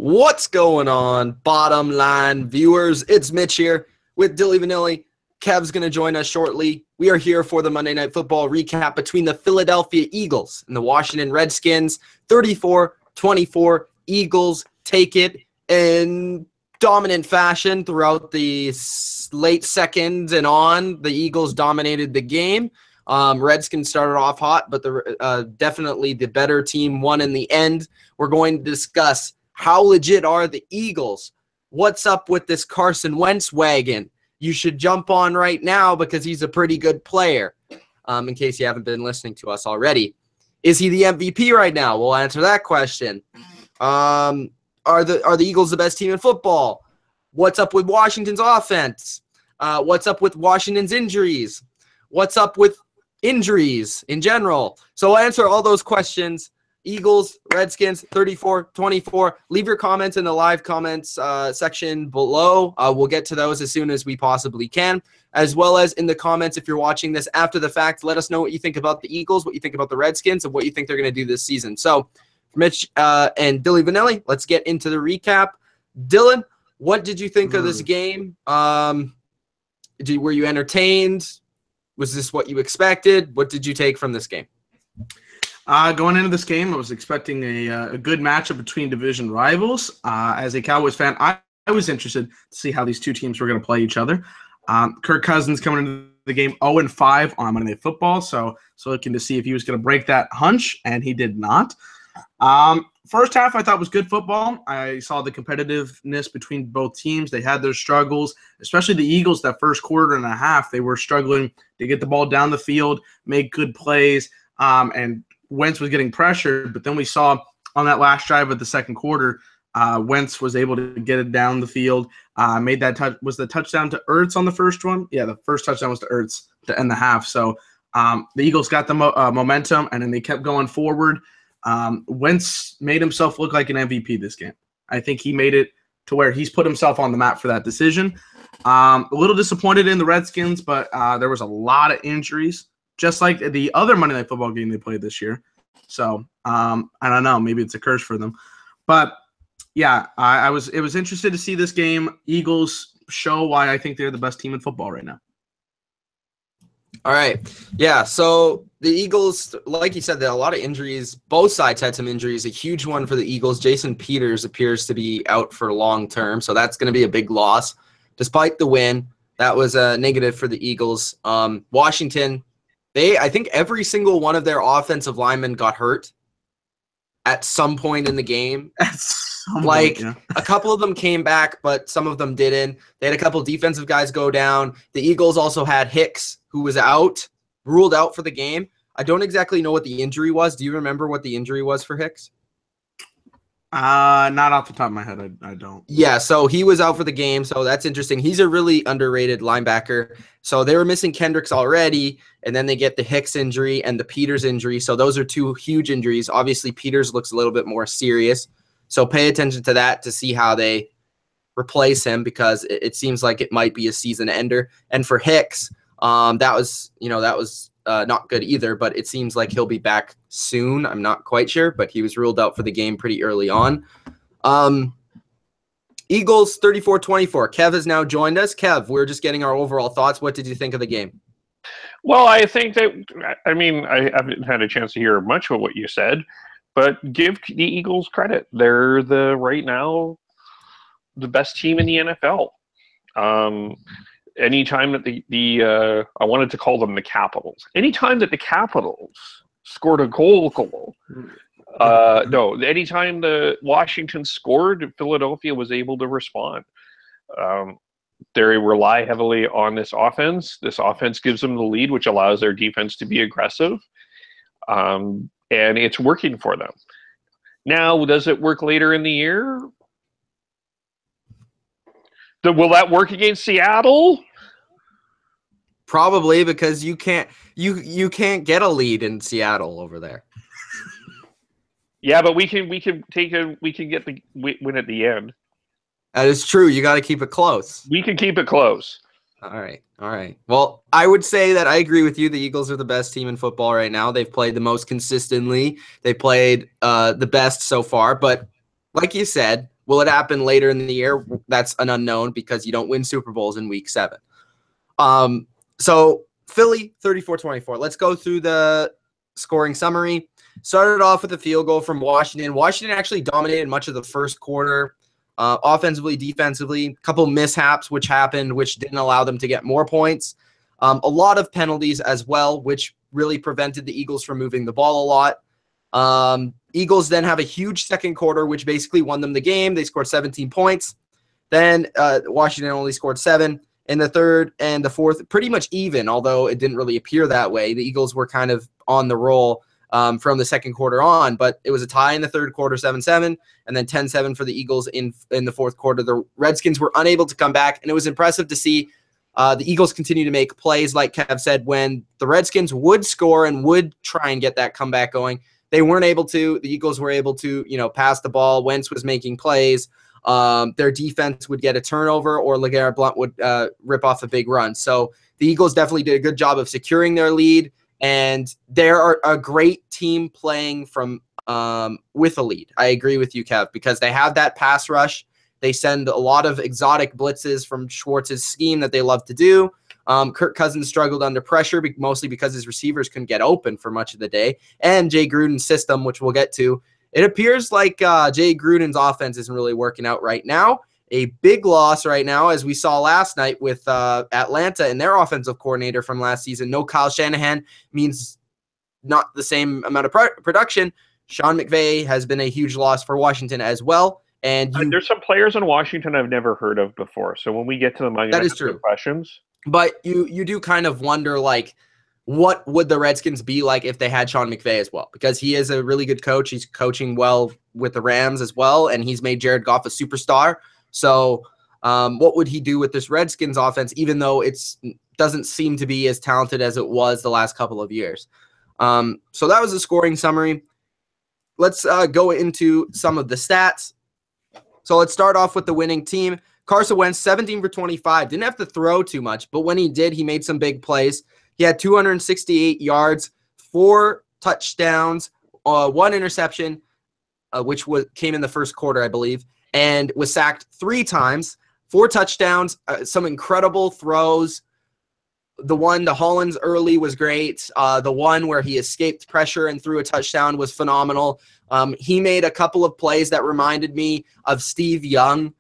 What's going on, bottom line viewers? It's Mitch here with Dilly Vanilli. Kev's going to join us shortly. We are here for the Monday Night Football recap between the Philadelphia Eagles and the Washington Redskins. 34-24, Eagles take it in dominant fashion throughout the late second and on. The Eagles dominated the game. Redskins started off hot, but definitely the better team won in the end. We're going to discuss how legit are the Eagles? What's up with this Carson Wentz wagon? You should jump on right now because he's a pretty good player, in case you haven't been listening to us already. Is he the MVP right now? We'll answer that question. Are the Eagles the best team in football? What's up with Washington's offense? What's up with Washington's injuries? What's up with injuries in general? So I'll answer all those questions. Eagles, Redskins, 34-24. Leave your comments in the live comments section below. We'll get to those as soon as we possibly can, as well as in the comments if you're watching this after the fact. Let us know what you think about the Eagles, what you think about the Redskins, and what you think they're going to do this season. So, Mitch and Dilly Vanilli, let's get into the recap. Dylan, what did you think of this game? Were you entertained? Was this what you expected? What did you take from this game? Going into this game, I was expecting a good matchup between division rivals. As a Cowboys fan, I was interested to see how these two teams were going to play each other. Kirk Cousins coming into the game 0-5 on Monday Night Football, so looking to see if he was going to break that hunch, and he did not. First half I thought was good football. I saw the competitiveness between both teams. They had their struggles, especially the Eagles. That first quarter and a half, they were struggling to get the ball down the field, make good plays, and Wentz was getting pressured, but then we saw on that last drive of the second quarter, Wentz was able to get it down the field, made that touch. Was the touchdown to Ertz on the first one? Yeah, the first touchdown was to Ertz to end the half. So the Eagles got the momentum, and then they kept going forward. Wentz made himself look like an MVP this game. I think he made it to where he's put himself on the map for that decision. A little disappointed in the Redskins, but there was a lot of injuries, just like the other Monday Night Football game they played this year. So I don't know, maybe it's a curse for them. But yeah, it was interested to see this game. Eagles show why I think they're the best team in football right now. All right. Yeah, so the Eagles, like you said, there are a lot of injuries. Both sides had some injuries. A huge one for the Eagles. Jason Peters appears to be out for long term, so that's going to be a big loss. Despite the win, that was a negative for the Eagles. Washington, I think every single one of their offensive linemen got hurt at some point in the game. A couple of them came back, but some of them didn't. They had a couple of defensive guys go down. The Eagles also had Hicks, who was ruled out for the game. I don't exactly know what the injury was. Do you remember what the injury was for Hicks? Not off the top of my head, I don't. Yeah, so he was out for the game, so that's interesting. He's a really underrated linebacker. So they were missing Kendricks already, and then they get the Hicks injury and the Peters injury. So those are two huge injuries. Obviously, Peters looks a little bit more serious. So pay attention to that to see how they replace him, because it seems like it might be a season ender. And for Hicks, that was not good either, but it seems like he'll be back soon. I'm not quite sure, but he was ruled out for the game pretty early on. Eagles 34-24. Kev has now joined us. Kev, we're just getting our overall thoughts. What did you think of the game? Well, I think that, I haven't had a chance to hear much of what you said, but give the Eagles credit. They're right now the best team in the NFL. Anytime that I wanted to call them the Capitals. Anytime that the Capitals scored a goal. No, anytime the Washington scored, Philadelphia was able to respond. They rely heavily on this offense. This offense gives them the lead, which allows their defense to be aggressive. And it's working for them. Now, does it work later in the year? Will that work against Seattle? Probably, because you can't get a lead in Seattle over there. Yeah, but we can get the win at the end. That is true. You got to keep it close. We can keep it close. All right. Well, I would say that I agree with you. The Eagles are the best team in football right now. They've played the most consistently. They played the best so far. But like you said, Will it happen later in the year? That's an unknown because you don't win Super Bowls in week 7. So Philly, 34-24. Let's go through the scoring summary. Started off with a field goal from Washington. Washington actually dominated much of the first quarter, offensively, defensively. A couple mishaps which happened, which didn't allow them to get more points. A lot of penalties as well, which really prevented the Eagles from moving the ball a lot. Eagles then have a huge second quarter, which basically won them the game. They scored 17 points. Then Washington only scored 7. In the third and the fourth, pretty much even, although it didn't really appear that way. The Eagles were kind of on the roll from the second quarter on, but it was a tie in the third quarter, 7-7, and then 10-7 for the Eagles in the fourth quarter. The Redskins were unable to come back, and it was impressive to see the Eagles continue to make plays, like Kev said, when the Redskins would score and would try and get that comeback going. They weren't able to. The Eagles were able to, pass the ball. Wentz was making plays. Their defense would get a turnover, or LeGarrette Blount would rip off a big run. So the Eagles definitely did a good job of securing their lead, and they're a great team playing from with a lead. I agree with you, Kev, because they have that pass rush. They send a lot of exotic blitzes from Schwartz's scheme that they love to do. Kirk Cousins struggled under pressure, mostly because his receivers couldn't get open for much of the day, and Jay Gruden's system, which we'll get to. It appears like Jay Gruden's offense isn't really working out right now. A big loss right now, as we saw last night with Atlanta and their offensive coordinator from last season. No Kyle Shanahan means not the same amount of production. Sean McVay has been a huge loss for Washington as well. And there's some players in Washington I've never heard of before. So when we get to them, I'm going to ask some questions. But you do kind of wonder, like, what would the Redskins be like if they had Sean McVay as well? Because he is a really good coach. He's coaching well with the Rams as well, and he's made Jared Goff a superstar. So what would he do with this Redskins offense, even though it doesn't seem to be as talented as it was the last couple of years? So that was a scoring summary. Let's go into some of the stats. So let's start off with the winning team. Carson Wentz, 17 for 25. Didn't have to throw too much, but when he did, he made some big plays. He had 268 yards, 4 touchdowns, 1 interception, which came in the first quarter, I believe, and was sacked 3 times, 4 touchdowns, some incredible throws. The one to Hollins early was great. The one where he escaped pressure and threw a touchdown was phenomenal. He made a couple of plays that reminded me of Steve Young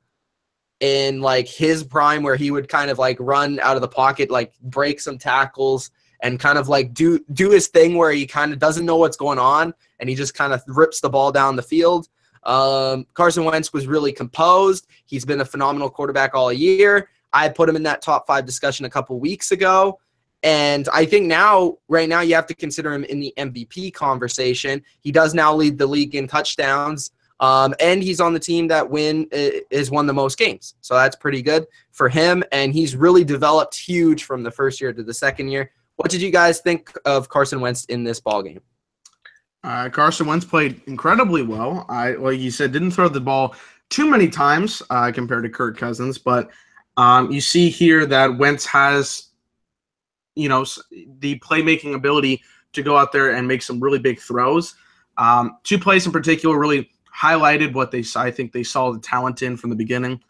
in like his prime, where he would kind of like run out of the pocket, like break some tackles and kind of like do his thing where he kind of doesn't know what's going on and he just kind of rips the ball down the field. Carson Wentz was really composed. He's been a phenomenal quarterback all year. I put him in that top 5 discussion a couple weeks ago. And I think right now, you have to consider him in the MVP conversation. He does now lead the league in touchdowns. And he's on the team that has won the most games. So that's pretty good for him. And he's really developed huge from the first year to the second year. What did you guys think of Carson Wentz in this ballgame? Carson Wentz played incredibly well. Like you said, didn't throw the ball too many times compared to Kirk Cousins. But you see here that Wentz has, the playmaking ability to go out there and make some really big throws. 2 plays in particular really highlighted what I think they saw the talent in from the beginning.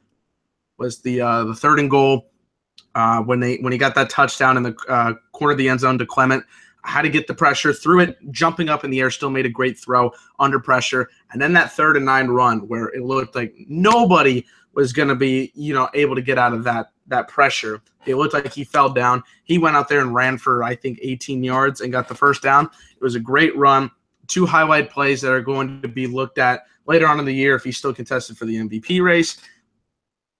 Was the 3rd and goal when he got that touchdown in the corner of the end zone to Clement. Had to get the pressure, threw it, jumping up in the air, still made a great throw under pressure. And then that 3rd and 9 run where it looked like nobody was going to be, able to get out of that pressure. It looked like he fell down. He went out there and ran for, I think, 18 yards and got the first down. It was a great run. 2 highlight plays that are going to be looked at later on in the year if he's still contested for the MVP race.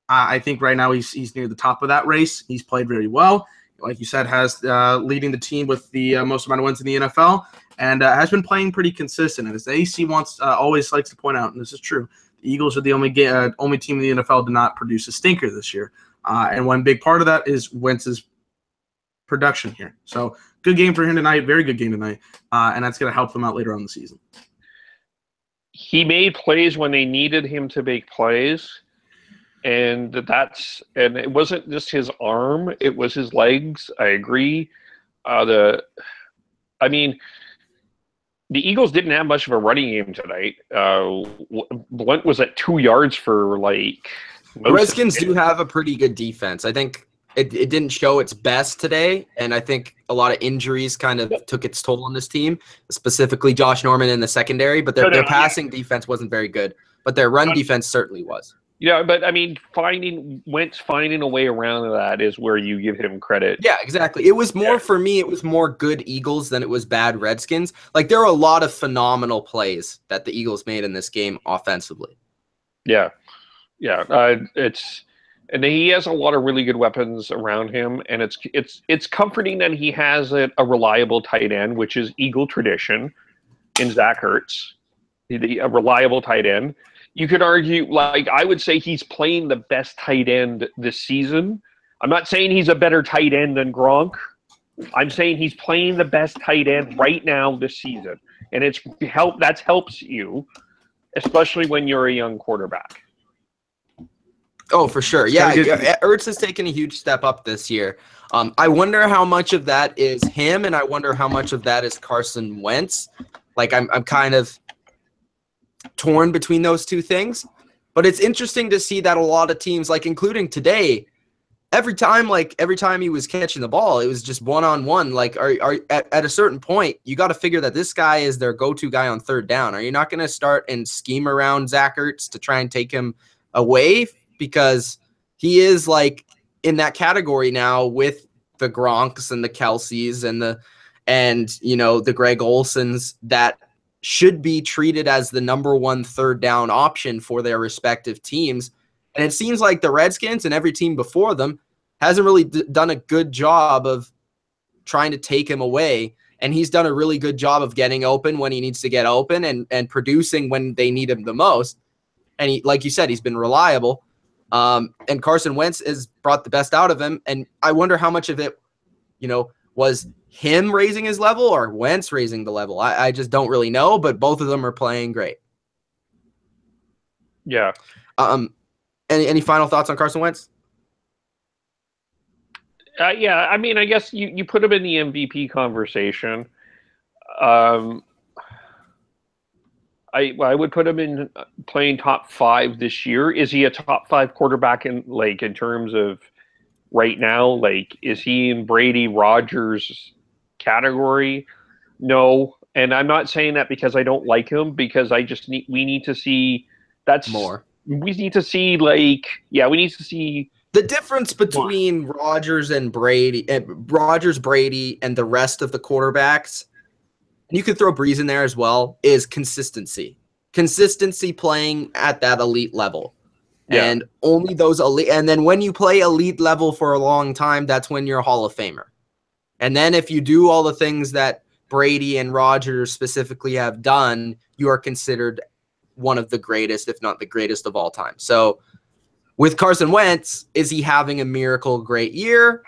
I think right now he's near the top of that race. He's played very well. Like you said, has leading the team with the most amount of wins in the NFL, and has been playing pretty consistent. And as the AC always likes to point out, and this is true, the Eagles are the only team in the NFL to not produce a stinker this year. And one big part of that is Wentz's production here. So good game for him tonight, very good game tonight, and that's going to help them out later on in the season. He made plays when they needed him to make plays. And it wasn't just his arm; it was his legs. I agree. the Eagles didn't have much of a running game tonight. Blunt was at 2 yards for like. The Redskins do have a pretty good defense. I think it didn't show its best today, and I think a lot of injuries kind of took its toll on this team, specifically Josh Norman in the secondary. But their passing defense wasn't very good, but their run defense certainly was. Yeah, but I mean, Wentz finding a way around that is where you give him credit. Yeah, exactly. It was more for me. It was more good Eagles than it was bad Redskins. Like there were a lot of phenomenal plays that the Eagles made in this game offensively. Yeah, and he has a lot of really good weapons around him, and it's comforting that he has a reliable tight end, which is Eagle tradition in Zach Ertz, a reliable tight end. You could argue, like, I would say he's playing the best tight end this season. I'm not saying he's a better tight end than Gronk. I'm saying he's playing the best tight end right now this season. And that helps you, especially when you're a young quarterback. Oh, for sure. Yeah, Ertz has taken a huge step up this year. I wonder how much of that is him, and I wonder how much of that is Carson Wentz. Like, I'm kind of torn between those two things, but it's interesting to see that a lot of teams, like including today, every time he was catching the ball, it was just one-on-one. Like, at a certain point, you got to figure that this guy is their go-to guy on third down. Are you not going to start and scheme around Zach Ertz to try and take him away? Because he is like in that category now with the Gronks and the Kelseys and the Greg Olsons that should be treated as the number one third down option for their respective teams. And it seems like the Redskins and every team before them hasn't really done a good job of trying to take him away. And he's done a really good job of getting open when he needs to get open and producing when they need him the most. And he, like you said, he's been reliable. And Carson Wentz has brought the best out of him. And I wonder how much of it, was him raising his level or Wentz raising the level. I just don't really know, but both of them are playing great. Yeah. Any final thoughts on Carson Wentz? Yeah, I mean, I guess you put him in the MVP conversation. I would put him in playing top 5 this year. Is he a top 5 quarterback in terms of right now? Like, is he in Brady Rodgers category? No. And I'm not saying that because I don't like him, because we need to see more. We need to see we need to see the difference between Rodgers and Brady, Brady, and the rest of the quarterbacks. And you could throw Breeze in there as well, is consistency. Consistency playing at that elite level. Yeah. And only those elite. And then when you play elite level for a long time, that's when you're a Hall of Famer. And then if you do all the things that Brady and Rodgers specifically have done, you are considered one of the greatest, if not the greatest of all time. So with Carson Wentz, is he having a miracle great year?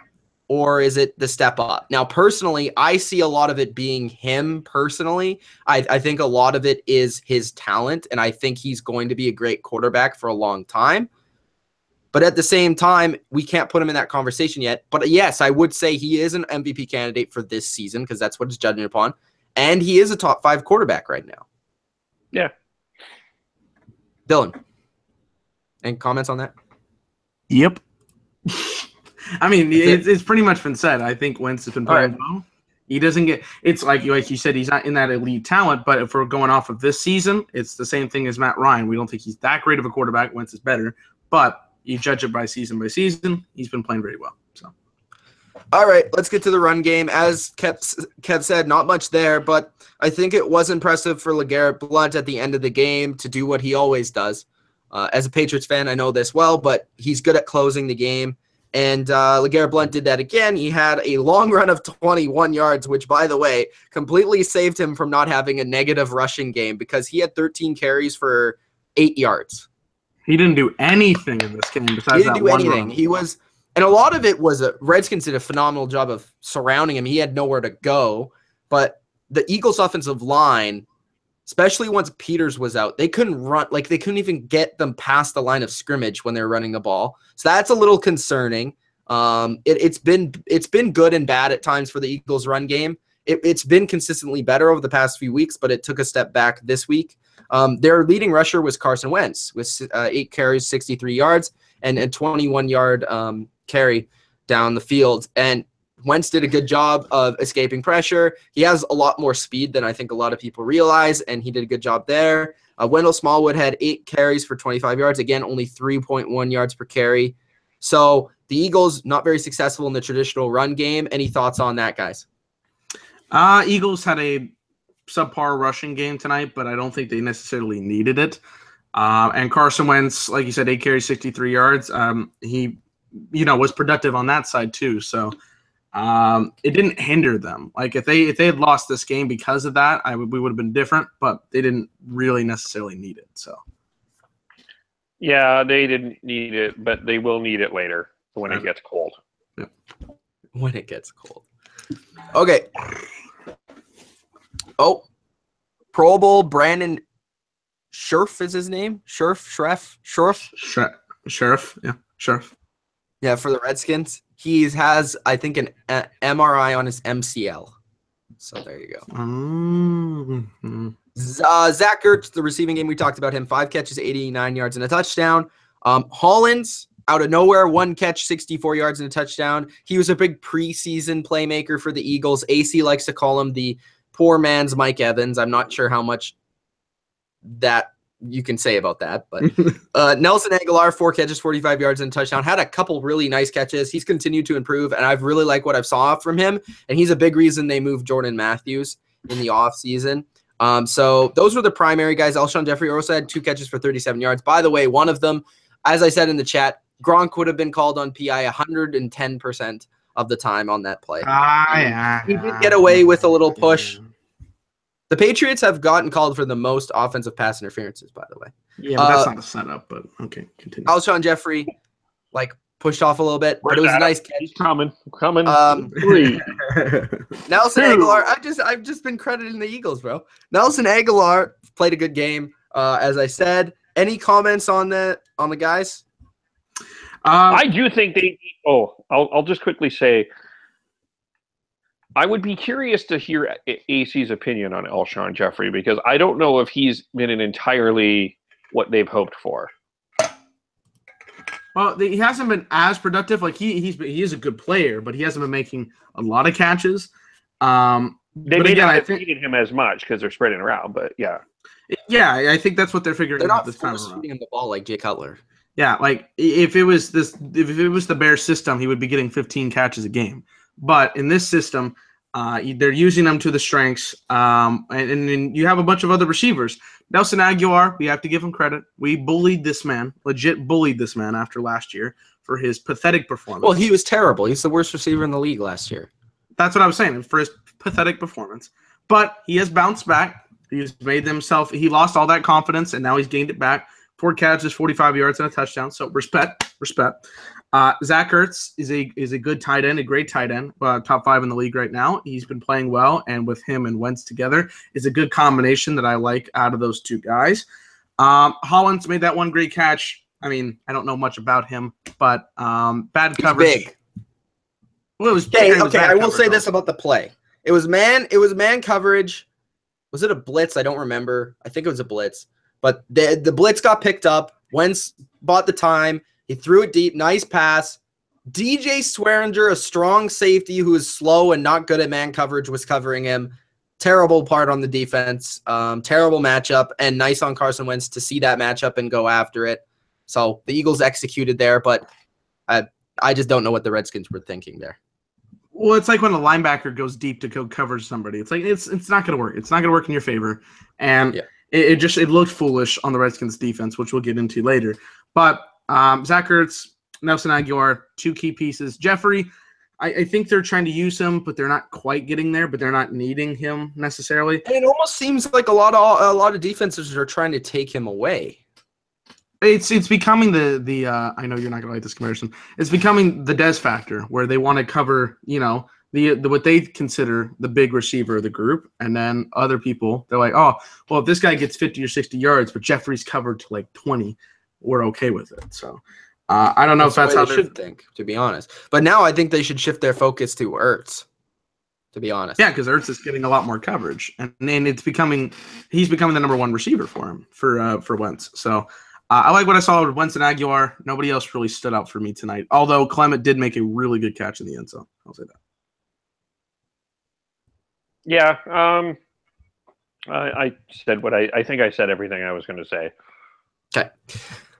Or is it the step up? Now, personally, I see a lot of it being him personally. I think a lot of it is his talent, and I think he's going to be a great quarterback for a long time. But at the same time, we can't put him in that conversation yet. But yes, I would say he is an MVP candidate for this season because that's what it's judging upon. And he is a top 5 quarterback right now. Yeah. Dylan, any comments on that? Yep. I mean, it's pretty much been said. I think Wentz has been playing well. He doesn't get – it's like you said, he's not in that elite talent. But if we're going off of this season, it's the same thing as Matt Ryan. We don't think he's that great of a quarterback. Wentz is better. But you judge it by season, he's been playing very well. So, all right, let's get to the run game. As Kev said, not much there. But I think it was impressive for LeGarrette Blount at the end of the game to do what he always does. As a Patriots fan, I know this well, but he's good at closing the game. And LeGarrette Blount did that again. He had a long run of 21 yards, which, by the way, completely saved him from not having a negative rushing game because he had 13 carries for 8 yards. He didn't do anything in this game besides that one run. He didn't do anything. He was, and a lot of it was Redskins did a phenomenal job of surrounding him. He had nowhere to go. But the Eagles' offensive line, especially once Peters was out, they couldn't run. Like, they couldn't even get them past the line of scrimmage when they were running the ball. So that's a little concerning. It's been good and bad at times for the Eagles' run game. it's been consistently better over the past few weeks, but it took a step back this week. Their leading rusher was Carson Wentz with 8 carries, 63 yards, and a 21-yard carry down the field. And Wentz did a good job of escaping pressure. He has a lot more speed than I think a lot of people realize, and he did a good job there. Wendell Smallwood had 8 carries for 25 yards. Again, only 3.1 yards per carry. So the Eagles, not very successful in the traditional run game. Any thoughts on that, guys? Eagles had a subpar rushing game tonight, but I don't think they necessarily needed it. And Carson Wentz, like you said, 8 carries, 63 yards. He, was productive on that side too. So it didn't hinder them. Like if they had lost this game because of that, we would have been different. But they didn't really necessarily need it. So yeah, they didn't need it, but they will need it later when it gets cold. Yeah. When it gets cold. Okay. Oh, Pro Bowl Brandon Scherf is his name. Scherf. Yeah, Scherf. Yeah, for the Redskins. He has, I think, an MRI on his MCL. So there you go. Mm-hmm. Zach Ertz, the receiving game, we talked about him. 5 catches, 89 yards, and a touchdown. Hollins, out of nowhere, 1 catch, 64 yards, and a touchdown. He was a big preseason playmaker for the Eagles. AC likes to call him the poor man's Mike Evans. I'm not sure how much that you can say about that, but Nelson Aguilar, 4 catches, 45 yards, and a touchdown. Had a couple really nice catches. He's continued to improve, and I've really liked what I've saw from him, and he's a big reason they moved Jordan Matthews in the offseason. So those were the primary guys. Alshon Jeffrey also had 2 catches for 37 yards. By the way, one of them, as I said in the chat, Gronk would have been called on PI 110% of the time on that play. He did get away with a little push. The Patriots have gotten called for the most offensive pass interferences, by the way. Yeah, but that's not a setup, but okay, continue. Alshon Jeffrey, pushed off a little bit, but it was a nice catch. He's coming. 3. Nelson Aguilar, I've just been crediting the Eagles, bro. Nelson Aguilar played a good game, as I said. Any comments on the guys? I do think they. I'll just quickly say, I would be curious to hear AC's opinion on Alshon Jeffrey, because I don't know if he's been entirely what they've hoped for. Well, he hasn't been as productive. Like he is a good player, but he hasn't been making a lot of catches. They may not have needed him as much because they're spreading around, but yeah. Yeah, I think that's what they're figuring out this time around. They're not feeding him the ball like Jay Cutler. Yeah, like if it was the Bears system, he would be getting 15 catches a game. But in this system, they're using them to the strengths, and then you have a bunch of other receivers. Nelson Aguilar, we have to give him credit. We bullied this man, legit bullied this man after last year for his pathetic performance. Well, he was terrible. He's the worst receiver in the league last year. That's what I was saying, for his pathetic performance. But he has bounced back. He's made himself – he lost all that confidence, and now he's gained it back. 4 catches, 45 yards, and a touchdown. So respect. Zach Ertz is a good tight end, a great tight end, top 5 in the league right now. He's been playing well, and with him and Wentz together is a good combination that I like out of those 2 guys. Hollins made that 1 great catch. I mean, I don't know much about him, but bad coverage. Big. Well, it was okay. I will say this about the play. It was man coverage. Was it a blitz? I don't remember. I think it was a blitz. But the blitz got picked up. Wentz bought the time. He threw it deep. Nice pass. DJ Swearinger, a strong safety who is slow and not good at man coverage, was covering him. Terrible part on the defense. Terrible matchup. And nice on Carson Wentz to see that matchup and go after it. So the Eagles executed there, but I just don't know what the Redskins were thinking there. Well, it's like when a linebacker goes deep to go cover somebody. It's like it's not going to work. It's not going to work in your favor. And yeah. It looked foolish on the Redskins defense, which we'll get into later. But Zach Ertz, Nelson Aguilar, 2 key pieces. Jeffrey, I think they're trying to use him, but they're not quite getting there. But they're not needing him necessarily. And it almost seems like a lot of defenses are trying to take him away. It's becoming the I know you're not gonna like this comparison. It's becoming the Dez factor, where they want to cover the what they consider the big receiver of the group, and then other people, they're like, oh, well, if this guy gets 50 or 60 yards, but Jeffrey's covered to like 20, we're okay with it. So I don't know if that's how they should think, to be honest. But now I think they should shift their focus to Ertz. to be honest. Yeah, because Ertz is getting a lot more coverage, and he's becoming the number one receiver for him for Wentz. So I like what I saw with Wentz and Aguilar. Nobody else really stood out for me tonight, although Clement did make a really good catch in the end zone. I'll say that. Yeah, I said what I think I said everything I was going to say. Okay.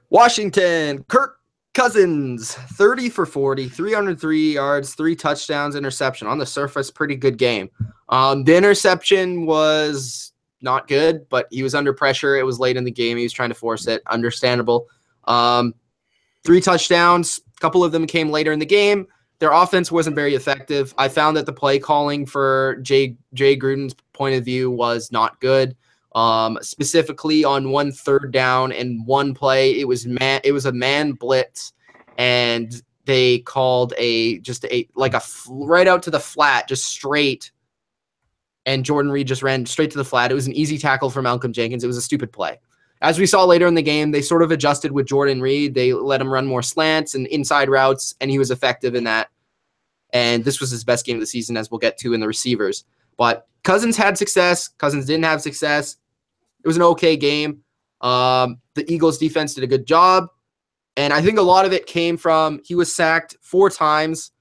Washington, Kirk Cousins, 30 for 40, 303 yards, 3 touchdowns, interception. On the surface, pretty good game. The interception was not good, but he was under pressure. It was late in the game. He was trying to force it. Understandable. 3 touchdowns. A couple of them came later in the game. Their offense wasn't very effective. I found that the play calling for Jay Gruden's point of view was not good. Specifically on 1 3rd down and 1 play, it was a man blitz, and they called right out to the flat, just straight, and Jordan Reed just ran straight to the flat. It was an easy tackle for Malcolm Jenkins. It was a stupid play. As we saw later in the game, they sort of adjusted with Jordan Reed. They let him run more slants and inside routes, and he was effective in that. And this was his best game of the season, as we'll get to in the receivers. But Cousins had success. Cousins didn't have success. It was an okay game. The Eagles defense did a good job. And I think a lot of it came from he was sacked 4 times.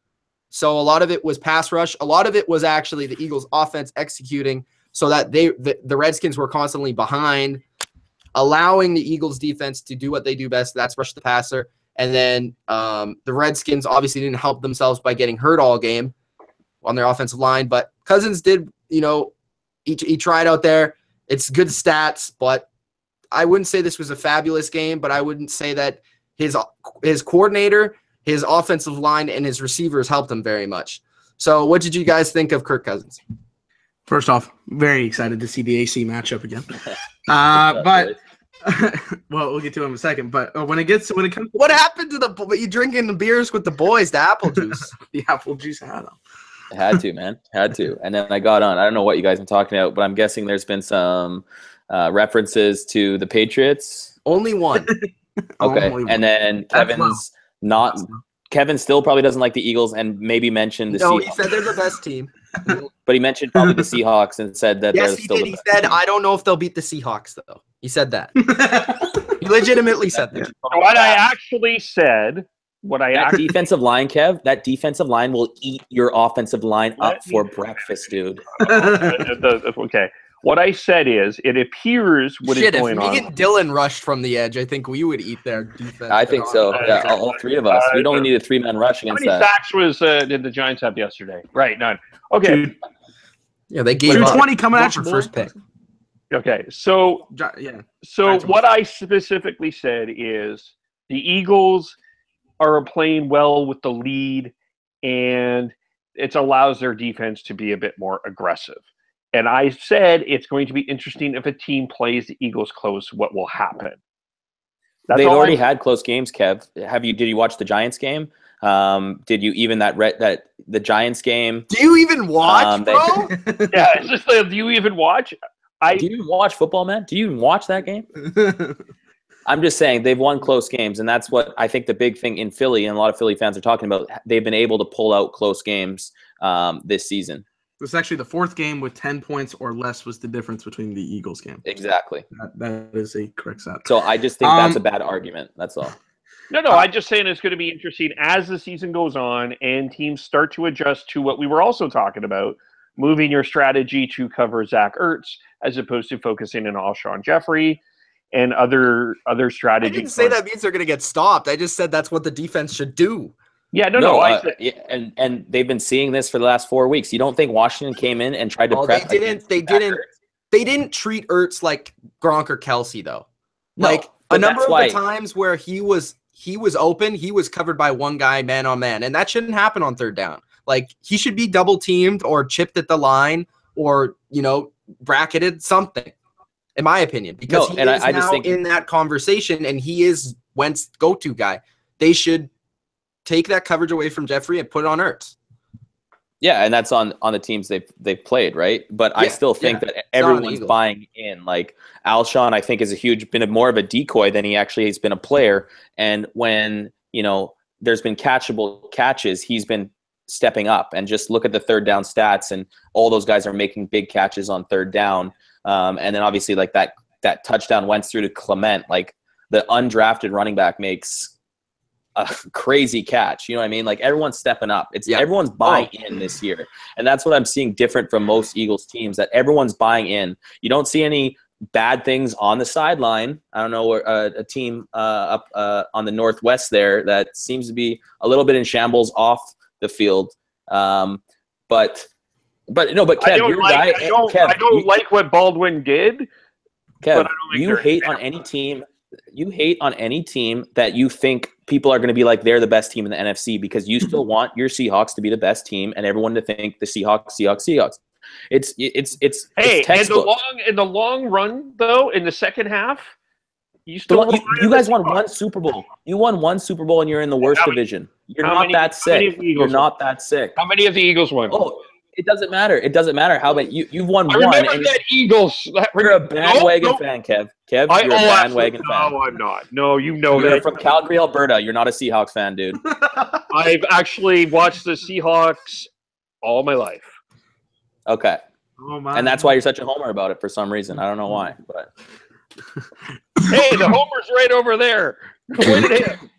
So a lot of it was pass rush. A lot of it was actually the Eagles offense executing so that the Redskins were constantly behind, allowing the Eagles defense to do what they do best. That's rush the passer. And then the Redskins obviously didn't help themselves by getting hurt all game on their offensive line. But Cousins did, he tried out there. It's good stats, but I wouldn't say this was a fabulous game, but I wouldn't say that his coordinator, his offensive line, and his receivers helped him very much. So what did you guys think of Kirk Cousins? First off, very excited to see the AC matchup again. But well, we'll get to him in a second. But when it comes, what happened to you drinking the beers with the boys? The apple juice. The apple juice had them. Had to, man. Had to. And then I got on. I don't know what you guys are talking about, but I'm guessing there's been some references to the Patriots. Only one. Okay. And then Kevin still probably doesn't like the Eagles and maybe mentioned the Seahawks. No, he said they're the best team. But he mentioned probably the Seahawks and said that yes, they're still the best. He said, I don't know if they'll beat the Seahawks, though. He said that. He legitimately said that. What I actually said... defensive line, Kev, that defensive line will eat your offensive line up for breakfast, dude. Okay. What I said is, it appears what is going on. If me and Dylan rushed from the edge, I think we would eat their defense. I think so. Yeah, all 3 of us. We'd only need a 3-man rush against that. How many sacks did the Giants have yesterday? Right, none. Okay. Yeah, they gave 220 coming out your your first pick. Okay, so what I specifically said is the Eagles are playing well with the lead, and it allows their defense to be a bit more aggressive. And I said it's going to be interesting if a team plays the Eagles close, what will happen. They've already had close games, Kev. Did you watch the Giants game? Did you even the Giants game? Do you even watch, bro? Yeah, it's just like, do you even watch? Do you even watch football, man? Do you even watch that game? I'm just saying they've won close games, and that's what I think the big thing in Philly, and a lot of Philly fans are talking about. They've been able to pull out close games this season. This is actually the 4th game with 10 points or less was the difference between the Eagles game. Exactly. That is a correct stat. So I just think that's a bad argument. That's all. No, I'm just saying it's going to be interesting as the season goes on and teams start to adjust to what we were also talking about, moving your strategy to cover Zach Ertz as opposed to focusing on Alshon Jeffrey and other strategies. I didn't say that means they're going to get stopped. I just said that's what the defense should do. Yeah, and they've been seeing this for the last 4 weeks. You don't think Washington came in and tried to prep? They didn't treat Ertz like Gronk or Kelsey though. No, like a number of the times where he was open, he was covered by one guy man on man, and that shouldn't happen on 3rd down. Like he should be double teamed or chipped at the line or bracketed something. In my opinion, because I just think in that conversation, and he is Wentz's go-to guy. They should take that coverage away from Jeffrey and put it on Ertz. Yeah, and that's on the teams they've played, right? But I still think that everyone's buying in. Like Alshon, I think, is been more of a decoy than he actually has been a player. And when there's been catchable catches, he's been stepping up. And just look at the third down stats, and all those guys are making big catches on third down. And then obviously like that touchdown Wentz through to Clement, like the undrafted running back makes a crazy catch. You know what I mean? Like everyone's stepping up. Everyone's buying in this year. And that's what I'm seeing different from most Eagles teams, that everyone's buying in. You don't see any bad things on the sideline. I don't know, a team up on the Northwest there that seems to be a little bit in shambles off the field. But Kev, you're a guy. I don't like what Baldwin did. Kev, you hate on any team. You hate on any team that you think people are going to be like they're the best team in the NFC, because you still want your Seahawks to be the best team and everyone to think the Seahawks. It's textbook. In the long run, though, in the second half, you guys won one Super Bowl. You won one Super Bowl, and you're in the worst division. You're not that sick. You're not that sick. How many of the Eagles won? Oh, it doesn't matter. It doesn't matter how many. You've won one. Remember that Eagles. You're a bandwagon fan, Kev. You're a bandwagon fan. No, I'm not. No, you know You're that. from Calgary, Alberta. You're not a Seahawks fan, dude. I've actually watched the Seahawks all my life. Okay. Oh my. And that's why you're such a homer about it for some reason. I don't know why, but hey, the homer's right over there. Point at him.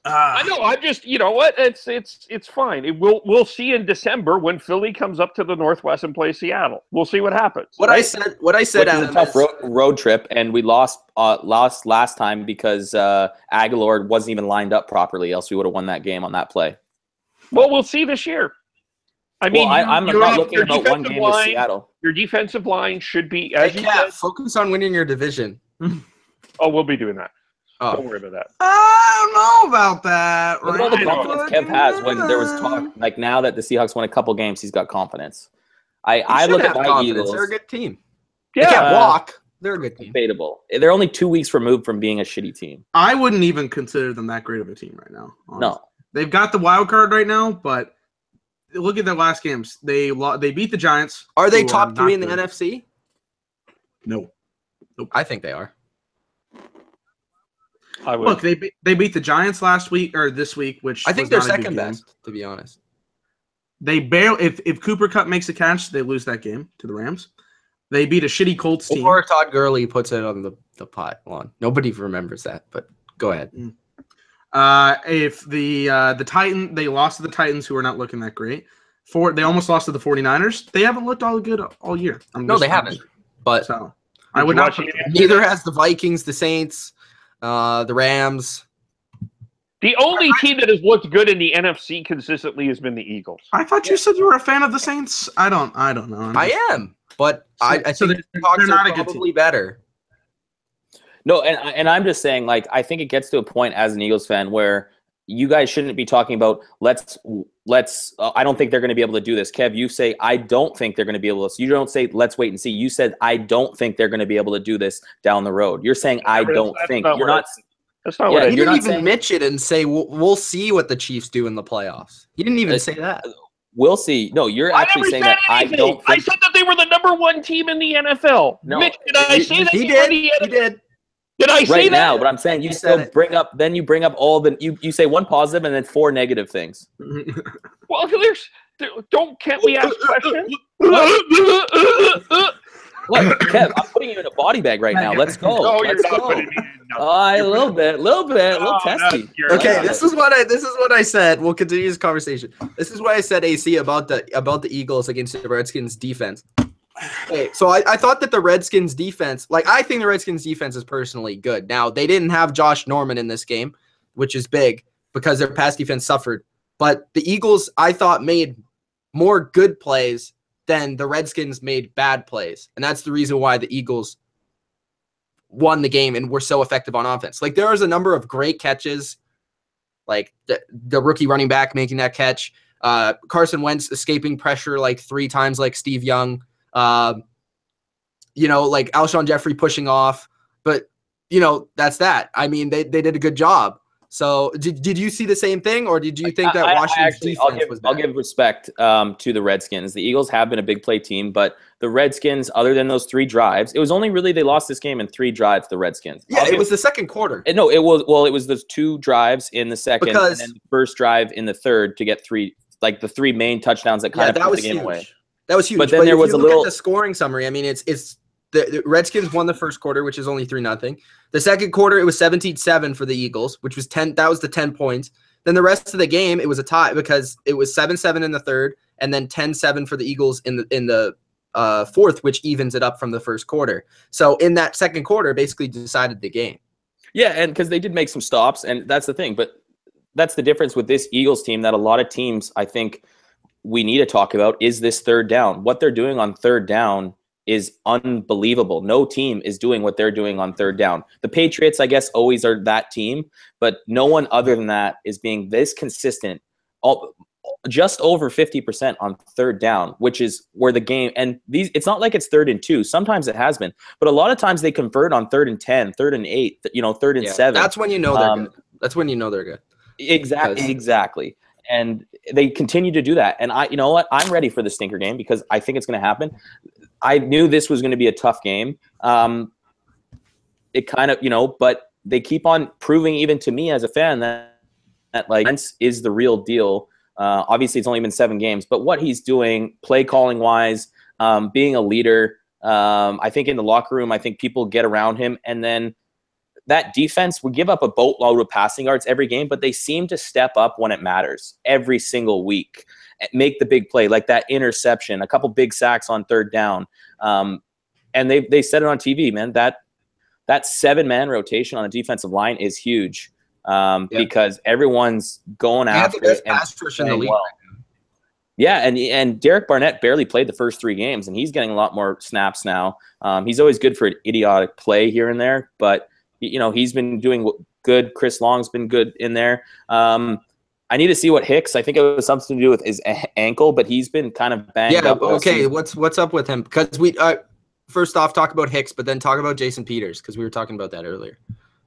I know. I'm just, you know what? It's fine. We'll see in December when Philly comes up to the Northwest and plays Seattle. We'll see what happens. What I said. Which is a tough road trip, and we lost last time because Aguilar wasn't even lined up properly. Else we would have won that game on that play. Well, we'll see this year. I mean, I'm not looking about one game with Seattle. Your defensive line should be, as you said, focus on winning your division. Oh, we'll be doing that. Oh. Don't worry about that. I don't know about that. Look at all the confidence Kev has when there was talk. Like now that the Seahawks won a couple games, he's got confidence. I look at my Eagles. They're a good team. Yeah. They can't walk. They're a good team. Debatable. They're only 2 weeks removed from being a shitty team. I wouldn't even consider them that great of a team right now. Honestly. No. They've got the wild card right now, but look at their last games. They beat the Giants. Are they top 3 in the NFC? No. Nope. I think they are. Look, they beat the Giants last week or this week, which I think they're second best, to be honest. They barely if Cooper Kupp makes a catch, they lose that game to the Rams. They beat a shitty Colts team. Or Todd Gurley puts it on the pylon. Nobody remembers that, but go ahead. If the Titans, they lost to the Titans, who are not looking that great. They almost lost to the 49ers. They haven't looked all good all year. No, they haven't. But so I would not. Neither has the Vikings, the Saints, the Rams. The only team that has looked good in the NFC consistently has been the Eagles. I thought you said you were a fan of the Saints. I don't know. I am, but I think the Seahawks are probably better. No, and I'm just saying, like, I think it gets to a point as an Eagles fan where you guys shouldn't be talking about let's. I don't think they're going to be able to do this. Kev, you say I don't think they're going to be able to. You don't say let's wait and see. You said I don't think they're going to be able to do this down the road. You're saying I don't think. You're not. That's not what he didn't even Mitch it and say we'll see what the Chiefs do in the playoffs. He didn't even say that. We'll see. No, you're actually saying that I don't think. I said that they were the #1 team in the NFL. No, Mitch, did I say that? He did. He did. Did I say right that? now? But I'm saying you still bring up. Then you bring up all the. You say one positive and then 4 negative things. Well, can't we ask questions? What, Kev? I'm putting you in a body bag right now. Let's go. No, Let's you're not go. putting me in. A little bit, a little testy. Okay, this is what I said. We'll continue this conversation. This is what I said, AC, about the Eagles against the Redskins defense. Okay, so I thought that the Redskins defense, I think the Redskins defense is personally good. Now, they didn't have Josh Norman in this game, which is big because their pass defense suffered. But the Eagles, I thought, made more good plays than the Redskins made bad plays. And that's the reason why the Eagles won the game and were so effective on offense. There was a number of great catches, like the rookie running back making that catch, Carson Wentz escaping pressure 3 times like Steve Young, Alshon Jeffrey pushing off. But, that's that. I mean, they did a good job. So did you see the same thing, or did you think that Washington's defense was bad? I'll give respect to the Redskins. The Eagles have been a big play team, but the Redskins, other than those 3 drives, it was only really they lost this game in 3 drives, the Redskins. Yeah, it was the second quarter. No, it was those 2 drives in the second and then the first drive in the third to get 3 like the 3 main touchdowns that kind of put the game huge. away. That was huge. But then there was a little. At the scoring summary. I mean, it's the Redskins won the first quarter, which is only 3-0. The second quarter, it was 17-7 for the Eagles, which was 10. That was the 10 points. Then the rest of the game, it was a tie because it was 7-7 in the third, and then 10-7 for the Eagles in the fourth, which evens it up from the first quarter. So in that second quarter, basically decided the game. Yeah, and because they did make some stops, and that's the thing. But that's the difference with this Eagles team that a lot of teams, I think, we need to talk about is this third down. What they're doing on third down is unbelievable. No team is doing what they're doing on third down. The Patriots, I guess, always are that team, but no one other than that is being this consistent, just over 50% on third down, which is where the game, and it's not like it's 3rd and 2. Sometimes it has been, but a lot of times they convert on 3rd and 10, 3rd and 8, 3rd and 7. That's when you know they're good. That's when you know they're good. Exactly. And they continue to do that. And you know what? I'm ready for the stinker game because I think it's going to happen. I knew this was going to be a tough game. It kind of, but they keep on proving even to me as a fan that like Wentz is the real deal. Obviously, it's only been 7 games, but what he's doing, play calling wise, being a leader, I think in the locker room, I think people get around him, and then that defense would give up a boatload of passing yards every game, but they seem to step up when it matters every single week, make the big play, like that interception, a couple big sacks on third down. And they said it on TV, man, that 7-man rotation on the defensive line is huge because everyone's going after it. And well. Yeah, and Derek Barnett barely played the first 3 games, and he's getting a lot more snaps now. He's always good for an idiotic play here and there, but he's been doing good. Chris Long's been good in there. I need to see what Hicks. I think it was something to do with his ankle, but he's been kind of banged up. Okay. What's up with him? Because we first off talk about Hicks, but then talk about Jason Peters because we were talking about that earlier.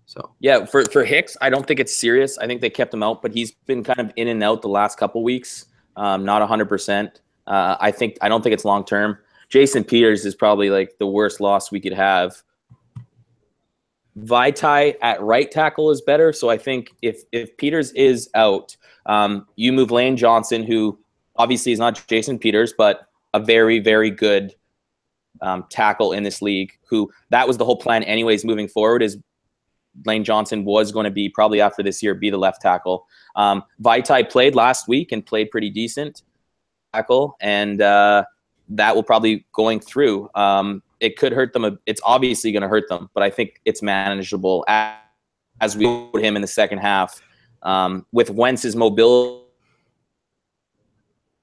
So yeah, for Hicks, I don't think it's serious. I think they kept him out, but he's been kind of in and out the last couple weeks. Not 100%. I don't think it's long term. Jason Peters is probably like the worst loss we could have. Vaitai at right tackle is better. So I think if Peters is out, you move Lane Johnson, who obviously is not Jason Peters, but a very, very good tackle in this league, who that was the whole plan anyways moving forward, is Lane Johnson was going to be probably after this year be the left tackle. Vaitai played last week and played pretty decent tackle, and that will probably going through. It could hurt them. It's obviously going to hurt them, but I think it's manageable as we put him in the second half with Wentz's mobility,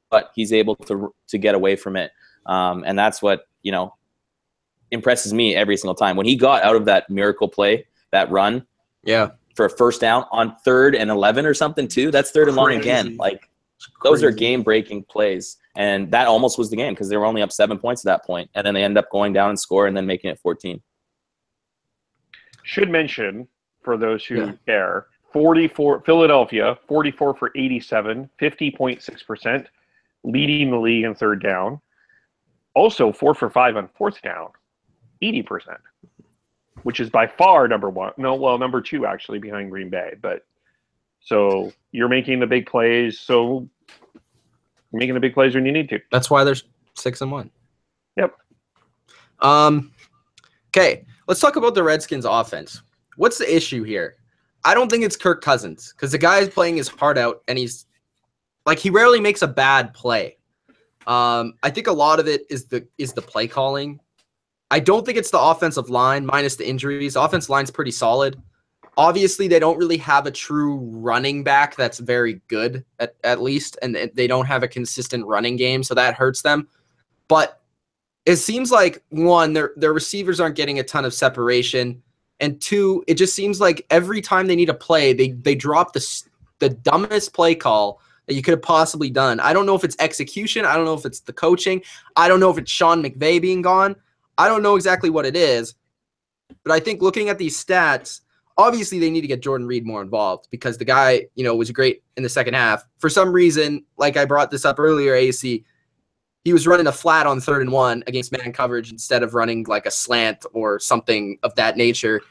but he's able to get away from it. And that's what, impresses me every single time. When he got out of that miracle play, that run for a first down on 3rd and 11 or something too, that's 3rd and long again. Like those are game-breaking plays. And that almost was the game because they were only up 7 points at that point. And then they end up going down and score and then making it 14. Should mention, for those who care, Philadelphia, 44 for 87, 50.6%, leading the league in third down. Also 4 for 5 on fourth down, 80%, which is by far number 1. No, well, number 2 actually behind Green Bay. But so you're making the big plays. So making the big plays when you need to. That's why there's 6-1. Yep. Okay, let's talk about the Redskins offense. What's the issue here? I don't think it's Kirk Cousins because the guy is playing his heart out, and he rarely makes a bad play. I think a lot of it is the play calling. I don't think it's the offensive line minus the injuries. The offensive line's pretty solid. Obviously, they don't really have a true running back that's very good, at least, and they don't have a consistent running game, so that hurts them. But it seems like, 1, their receivers aren't getting a ton of separation, and 2, it just seems like every time they need a play, they drop the dumbest play call that you could have possibly done. I don't know if it's execution. I don't know if it's the coaching. I don't know if it's Sean McVay being gone. I don't know exactly what it is, but I think looking at these stats, obviously, they need to get Jordan Reed more involved because the guy, was great in the second half. For some reason, like I brought this up earlier, AC, he was running a flat on 3rd and 1 against man coverage instead of running like a slant or something of that nature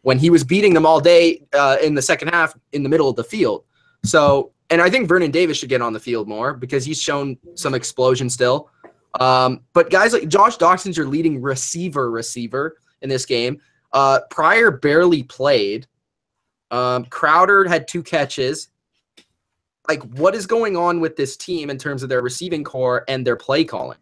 when he was beating them all day in the second half in the middle of the field. So And I think Vernon Davis should get on the field more because he's shown some explosion still. But guys like Josh Doxson's your leading receiver in this game. Pryor barely played. Crowder had 2 catches. Like, what is going on with this team in terms of their receiving core and their play calling?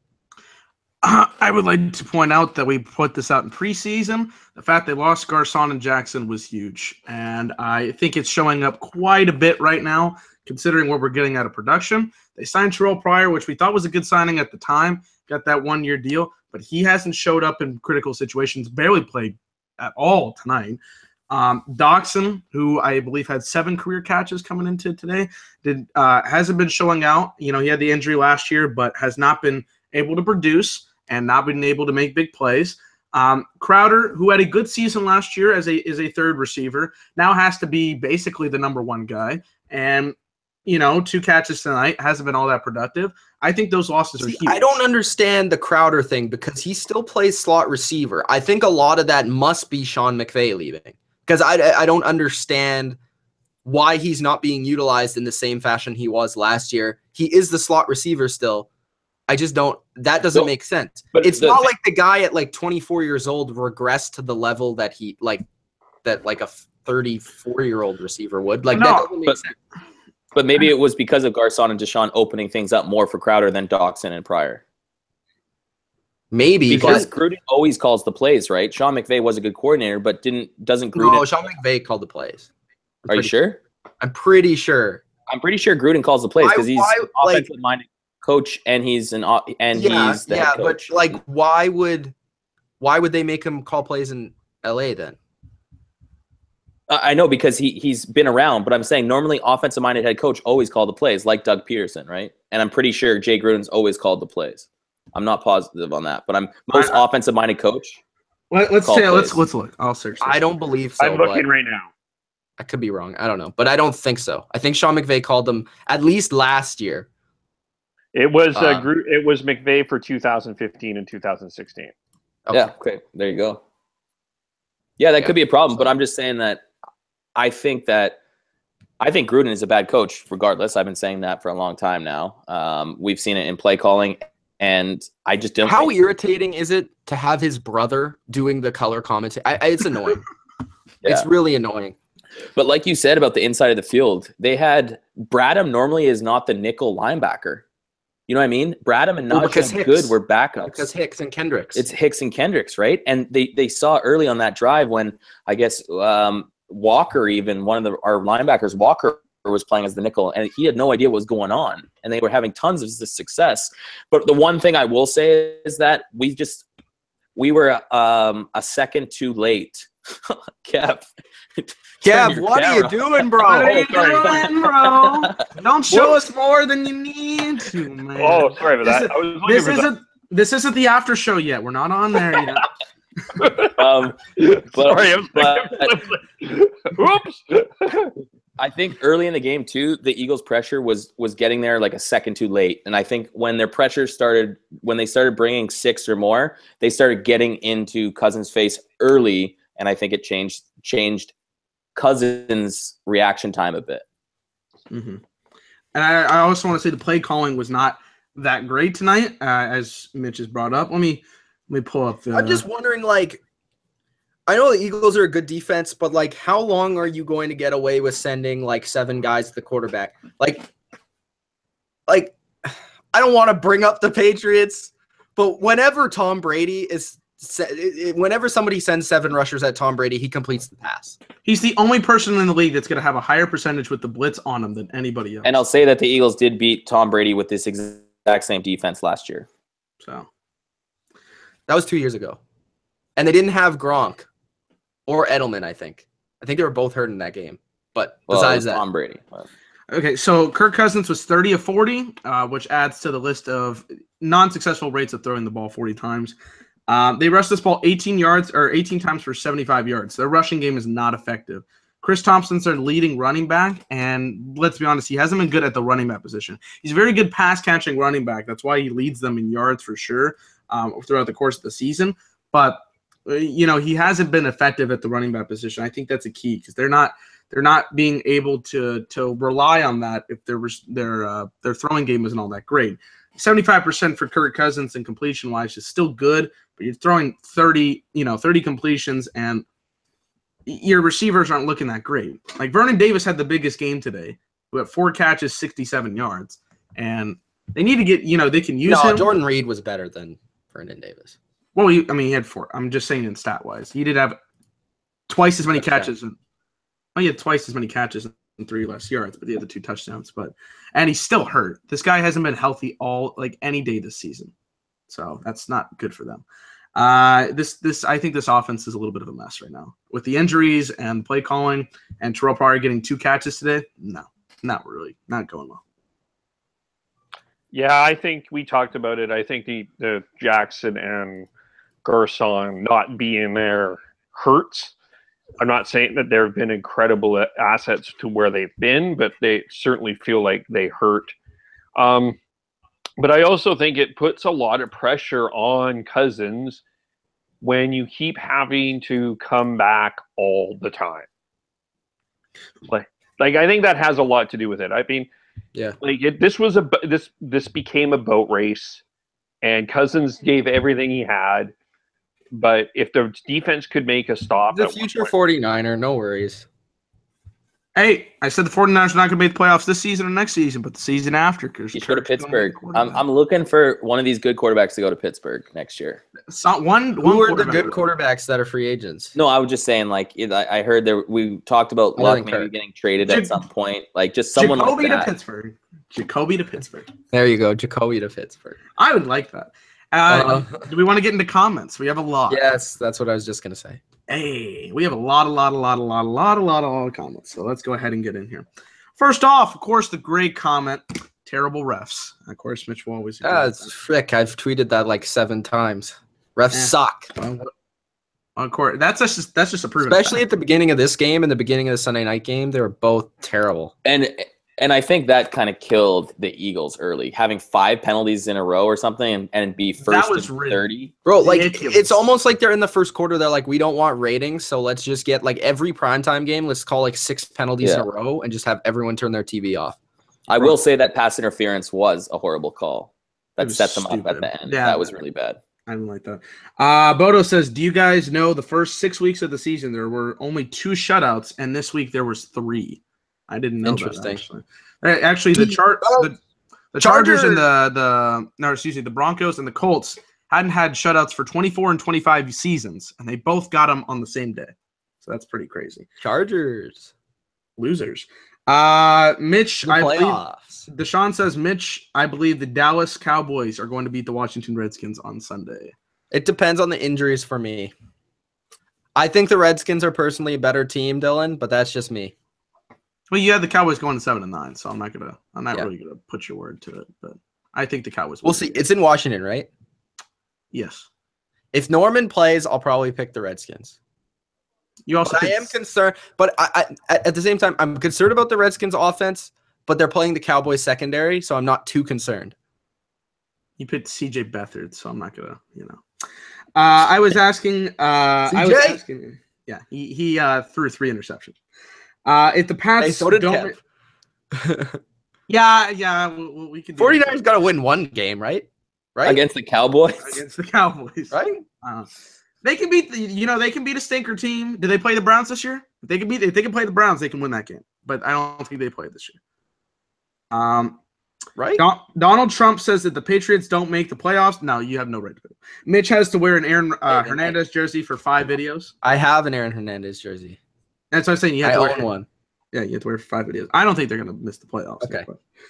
I would like to point out that we put this out in preseason. The fact they lost Garcon and Jackson was huge. And I think it's showing up quite a bit right now, considering what we're getting out of production. They signed Terrell Pryor, which we thought was a good signing at the time. Got that 1-year deal. But he hasn't showed up in critical situations, barely played at all tonight. Doxson, who I believe had 7 career catches coming into today, hasn't been showing out. You know, he had the injury last year, but has not been able to produce and not been able to make big plays. Crowder, who had a good season last year as a third receiver, now has to be basically the number 1 guy. And, you know, 2 catches tonight, hasn't been all that productive. I think those losses are huge. I don't understand the Crowder thing because he still plays slot receiver. I think a lot of that must be Sean McVay leaving because I don't understand why he's not being utilized in the same fashion he was last year. He is the slot receiver still. I just don't – that doesn't make sense. But it's not like the guy at like 24 years old regressed to the level that he – like that like a 34-year-old receiver would. Like, that doesn't make sense. But maybe it was because of Garcon and Deshaun opening things up more for Crowder than Doxson and Pryor. Maybe. Because Gruden always calls the plays, right? Sean McVay was a good coordinator, but doesn't Gruden – No, Sean McVay called the plays. Are you sure? I'm pretty sure. I'm pretty sure Gruden calls the plays because he's offensive-minded coach and he's he's the head coach. But like, why would they make him call plays in LA then? I know because he's been around, but I'm saying normally offensive-minded head coach always call the plays, like Doug Peterson, right? And I'm pretty sure Jay Gruden's always called the plays. I'm not positive on that, but I'm most offensive-minded coach. Let's look. I'll search this. I don't believe so. I'm looking right now. I could be wrong. I don't know, but I don't think so. I think Sean McVay called them at least last year. It was it was McVay for 2015 and 2016. Okay. Yeah, okay. There you go. Yeah, that could be a problem, but I'm just saying that I think Gruden is a bad coach regardless. I've been saying that for a long time now. We've seen it in play calling, and I just don't. How irritating is it to have his brother doing the color commentary? It's annoying. Yeah. It's really annoying. But like you said about the inside of the field, they had Bradham normally is not the nickel linebacker. You know what I mean? Bradham and Najee Good were backups. Because Hicks and Kendricks. It's Hicks and Kendricks, right? And they saw early on that drive when I guess Walker, even one of our linebackers, Walker was playing as the nickel, and he had no idea what was going on. And they were having tons of success. But the one thing I will say is that we were a second too late. Kev, what are you doing, bro? What are you doing, bro? Don't show us more than you need to, man. Oh, sorry about that. This isn't the after show yet. We're not on there yet. Oops. I think early in the game too, the Eagles' pressure was getting there like a second too late, and I think when their pressure started, when they started bringing 6 or more, they started getting into Cousins' face early, and I think it changed Cousins' reaction time a bit. Mm-hmm. And I also want to say the play calling was not that great tonight, as Mitch has brought up. Let me pull up the. I'm just wondering, like, I know the Eagles are a good defense, but like, how long are you going to get away with sending like 7 guys to the quarterback? Like, I don't want to bring up the Patriots, but whenever somebody sends 7 rushers at Tom Brady, he completes the pass. He's the only person in the league that's going to have a higher percentage with the blitz on him than anybody else. And I'll say that the Eagles did beat Tom Brady with this exact same defense last year. So that was 2 years ago. And they didn't have Gronk or Edelman, I think. I think they were both hurt in that game. But besides that. Tom Brady. Okay, so Kirk Cousins was 30 of 40, which adds to the list of non-successful rates of throwing the ball 40 times. They rushed this ball 18 times for 75 yards. Their rushing game is not effective. Chris Thompson's their leading running back, and let's be honest, he hasn't been good at the running back position. He's a very good pass-catching running back. That's why he leads them in yards for sure throughout the course of the season. But, he hasn't been effective at the running back position. I think that's a key because they're not they're not being able to rely on that if their throwing game isn't all that great. 75% for Kirk Cousins and completion wise is still good, but you're throwing 30 completions and your receivers aren't looking that great. Like Vernon Davis had the biggest game today. We have 4 catches, 67 yards, and they need to get they can use him. Jordan Reed was better than Vernon Davis. Well, he had 4. I'm just saying in stat wise, he did have twice as many catches. He had twice as many catches and 3 less yards, but he had the 2 touchdowns. And he's still hurt. This guy hasn't been healthy any day this season, so that's not good for them. I think this offense is a little bit of a mess right now with the injuries and play calling, and Terrell Pryor getting 2 catches today. No, not really, not going well. Yeah, I think we talked about it. I think the Jackson and Garcon not being there hurts. I'm not saying that there have been incredible assets to where they've been, but they certainly feel like they hurt. But I also think it puts a lot of pressure on Cousins when you keep having to come back all the time. Like I think that has a lot to do with it. I mean, yeah, this became a boat race, and Cousins gave everything he had. But if the defense could make a stop, the future 49er, no worries. Hey, I said the 49ers are not going to make the playoffs this season or next season, but the season after. You should go to Pittsburgh. I'm looking for one of these good quarterbacks to go to Pittsburgh next year. Who are the good quarterbacks that are free agents? No, I was just saying, I heard we talked about Luck maybe getting traded at some point. Like, just someone Jacoby like that. to Pittsburgh. Jacoby to Pittsburgh. There you go, Jacoby to Pittsburgh. I would like that. Do we want to get into comments? We have a lot. Yes, that's what I was just going to say. Hey, we have a lot of comments. So let's go ahead and get in here. First off, of course, the great comment, terrible refs. Of course, Mitch will always. It's frick. I've tweeted that like 7 times. Refs suck. Of course, that's just a proven Especially fact. at the beginning of this game and the beginning of the Sunday night game, they were both terrible. And I think that kind of killed the Eagles early, having 5 penalties in a row or something, and be first and 30. Bro, like it's almost like they're in the first quarter. They're like, we don't want ratings, so let's just get like every primetime game. Let's call like 6 penalties in a row and just have everyone turn their TV off. I will say that pass interference was a horrible call. That set them up at the end. Yeah, that was really bad. I didn't like that. Bodo says, do you guys know the first 6 weeks of the season there were only 2 shutouts, and this week there was 3? I didn't know Interesting. that. Actually, the Chargers and the Broncos and the Colts hadn't had shutouts for 24 and 25 seasons, and they both got them on the same day. So that's pretty crazy. Chargers. Losers. Mitch, The playoffs. Deshaun says, Mitch, I believe the Dallas Cowboys are going to beat the Washington Redskins on Sunday. It depends on the injuries for me. I think the Redskins are personally a better team, Dylan, but that's just me. Well, you had the Cowboys going to 7-9, so I'm not really gonna put your word to it, but I think the Cowboys. We'll see. It's in Washington, right? Yes. If Norman plays, I'll probably pick the Redskins. I am concerned, but I at the same time, I'm concerned about the Redskins offense, but they're playing the Cowboys secondary, so I'm not too concerned. You picked CJ Beathard, so I'm not gonna, I was asking. Yeah, he threw 3 interceptions. If the Pats so did don't, yeah, we could. 49ers got to win 1 game, right? Against the Cowboys. Right? They can beat they can beat a stinker team. Did they play the Browns this year? If they can play the Browns, they can win that game. But I don't think they played this year. Right? Donald Trump says that the Patriots don't make the playoffs. No, you have no right to it. Mitch has to wear an Aaron Hernandez jersey for 5 videos. I have an Aaron Hernandez jersey. That's what I'm saying. You have to wear one. Yeah, you have to wear 5 videos. I don't think they're gonna miss the playoffs. Okay,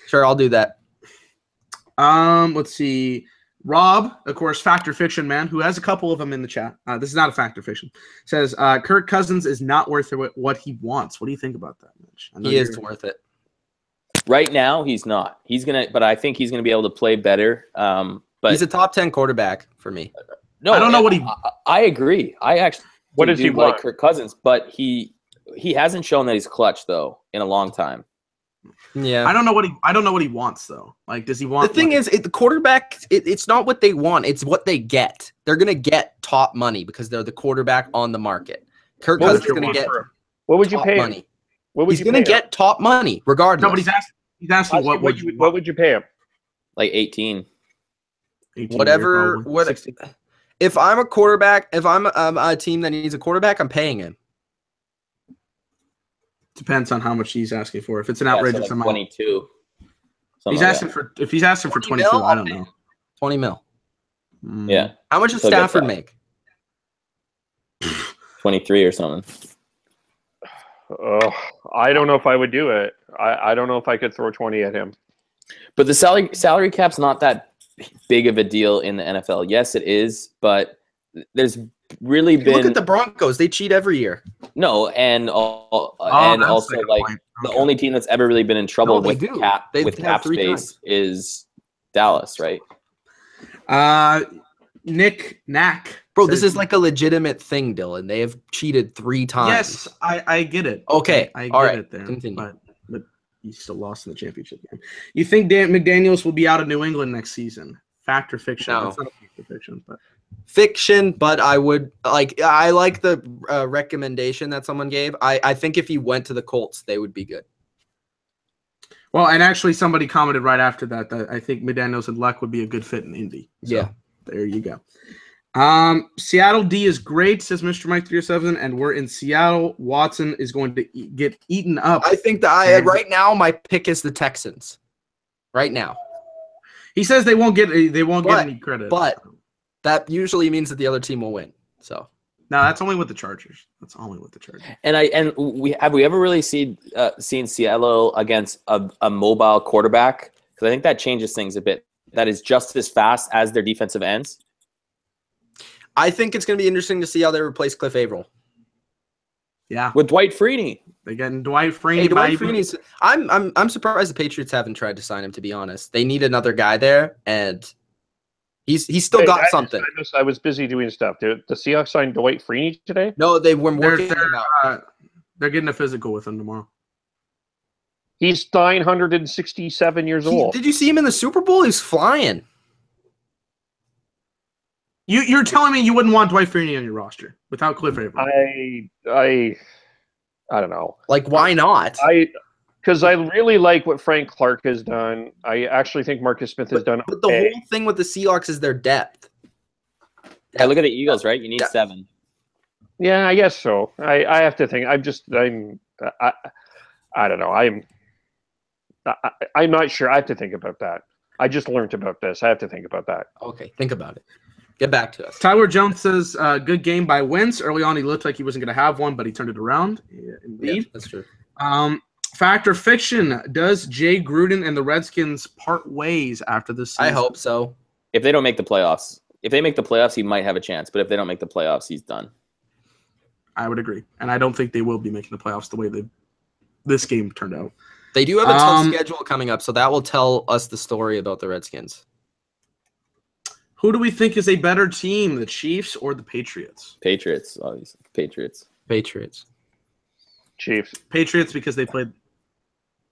sure, I'll do that. Let's see. Rob, of course, Factor Fiction man, who has a couple of them in the chat. This is not a Factor Fiction. Says Kirk Cousins is not worth what he wants. What do you think about that, Mitch? He is worth it. Right now, he's not. But I think he's gonna be able to play better. But he's a top 10 quarterback for me. No, I don't know what he. I agree. I actually. What does he want? Like Kirk Cousins, but he hasn't shown that he's clutch though in a long time. Yeah, I don't know what he wants though. Like, does he want? The thing is, the quarterback. It's not what they want; it's what they get. They're gonna get top money because they're the quarterback on the market. Kirk Cousins is gonna get. What would you pay money? What would He's you going to pay him? get top money regardless. No, but he's asking what would you pay him? Like 18. 18 whatever. year, What? 16. If I'm a quarterback, if I'm a team that needs a quarterback, I'm paying him. Depends on how much he's asking for. If it's an Yeah, so outrageous like amount, 22. he's Like asking that. for. If he's asking for 20 22, mil, I don't know. 20 mil. Yeah. How much does So get Stafford that. make? 23 or something. I don't know if I would do it. I don't know if I could throw 20 at him. But the salary cap's not that big of a deal in the NFL. Yes, it is, but there's really been Look at the Broncos. They cheat every year. no, and that's also a good like point. the Okay. only team that's ever really been in trouble No, they with do. cap They've with had cap 3 space times. is Dallas, right? Nick Knack. Bro, this says- is like a legitimate thing, Dylan. They have cheated 3 times. Yes, I get it. Okay, I all get right, it there. continue. But you still lost in the championship game. You think McDaniels will be out of New England next season? Fact or fiction? No. That's not a fact or fiction, but Fiction, but I would like. I like the recommendation that someone gave. I think if he went to the Colts, they would be good. well, and actually somebody commented right after that I think McDaniels and Luck would be a good fit in Indy. So, Yeah. there you go. Seattle D is great, says Mr. Mike 307, and we're in Seattle. Watson is going to get eaten up. I think that right now my pick is the Texans. Right now, He says they won't get any credit. but that usually means that the other team will win. So no, that's only with the Chargers. That's only with the Chargers. And we ever really seen Seattle against a mobile quarterback? Because I think that changes things a bit. That is just as fast as their defensive ends. I think it's going to be interesting to see how they replace Cliff Averill. Yeah, With Dwight Freeney. they're getting Dwight Freeney. Hey, Dwight baby. Freeney's. I'm surprised the Patriots haven't tried to sign him. To be honest, they need another guy there, and he's still Hey, got something. I was busy doing stuff. Did the Seahawks sign Dwight Freeney today? No, they were They're, working him out. they're getting a physical with him tomorrow. He's 967 years old. Did you see him in the Super Bowl? He's flying. You're telling me you wouldn't want Dwight Freeney on your roster without Cliff Averill? I don't know. Like, why not? Because I really like what Frank Clark has done. I actually think Marcus Smith has done But the okay. whole thing with the Seahawks is their depth. Hey, look at the Eagles, right? You need 7. Yeah, I guess so. I have to think. I don't know. I'm not sure. I have to think about that. I just learned about this. I have to think about that. Okay, think about it. Get back to us. Tyler Jones says, good game by Wentz. Early on, he looked like he wasn't going to have one, but he turned it around. Yeah, indeed. Yeah, that's true. Fact or fiction, does Jay Gruden and the Redskins part ways after this season? I hope so. If they don't make the playoffs. If they make the playoffs, he might have a chance. But if they don't make the playoffs, he's done. I would agree. And I don't think they will be making the playoffs the way this game turned out. They do have a tough schedule coming up, so that will tell us the story about the Redskins. Who do we think is a better team, the Chiefs or the Patriots? Patriots, obviously. Patriots. Chiefs. Patriots because they played.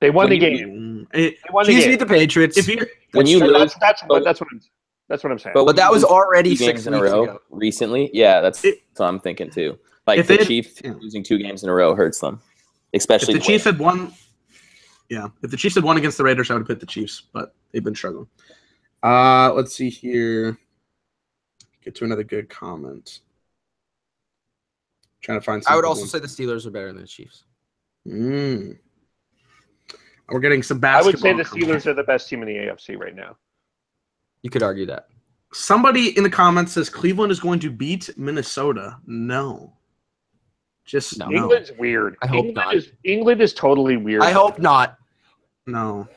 They won the When game. They won the Chiefs game. beat the Patriots. If you When you lose, That's what I'm saying. But that was already 2 6 games in a weeks row ago. recently. Yeah, that's what I'm thinking too. Like If the they- Chiefs yeah. losing 2 games in a row hurts them, if especially the Chiefs had won, if the Chiefs had won against the Raiders, I would have picked the Chiefs, but they've been struggling. Let's see here. Get to another good comment. Trying to find. I would also say the Steelers are better than the Chiefs. We're getting some I basketball. would say the comments. Steelers are the best team in the AFC right now. You could argue that. Somebody in the comments says Cleveland is going to beat Minnesota. No. Just No. no. England's weird. I hope not. England is totally weird. I hope not. No.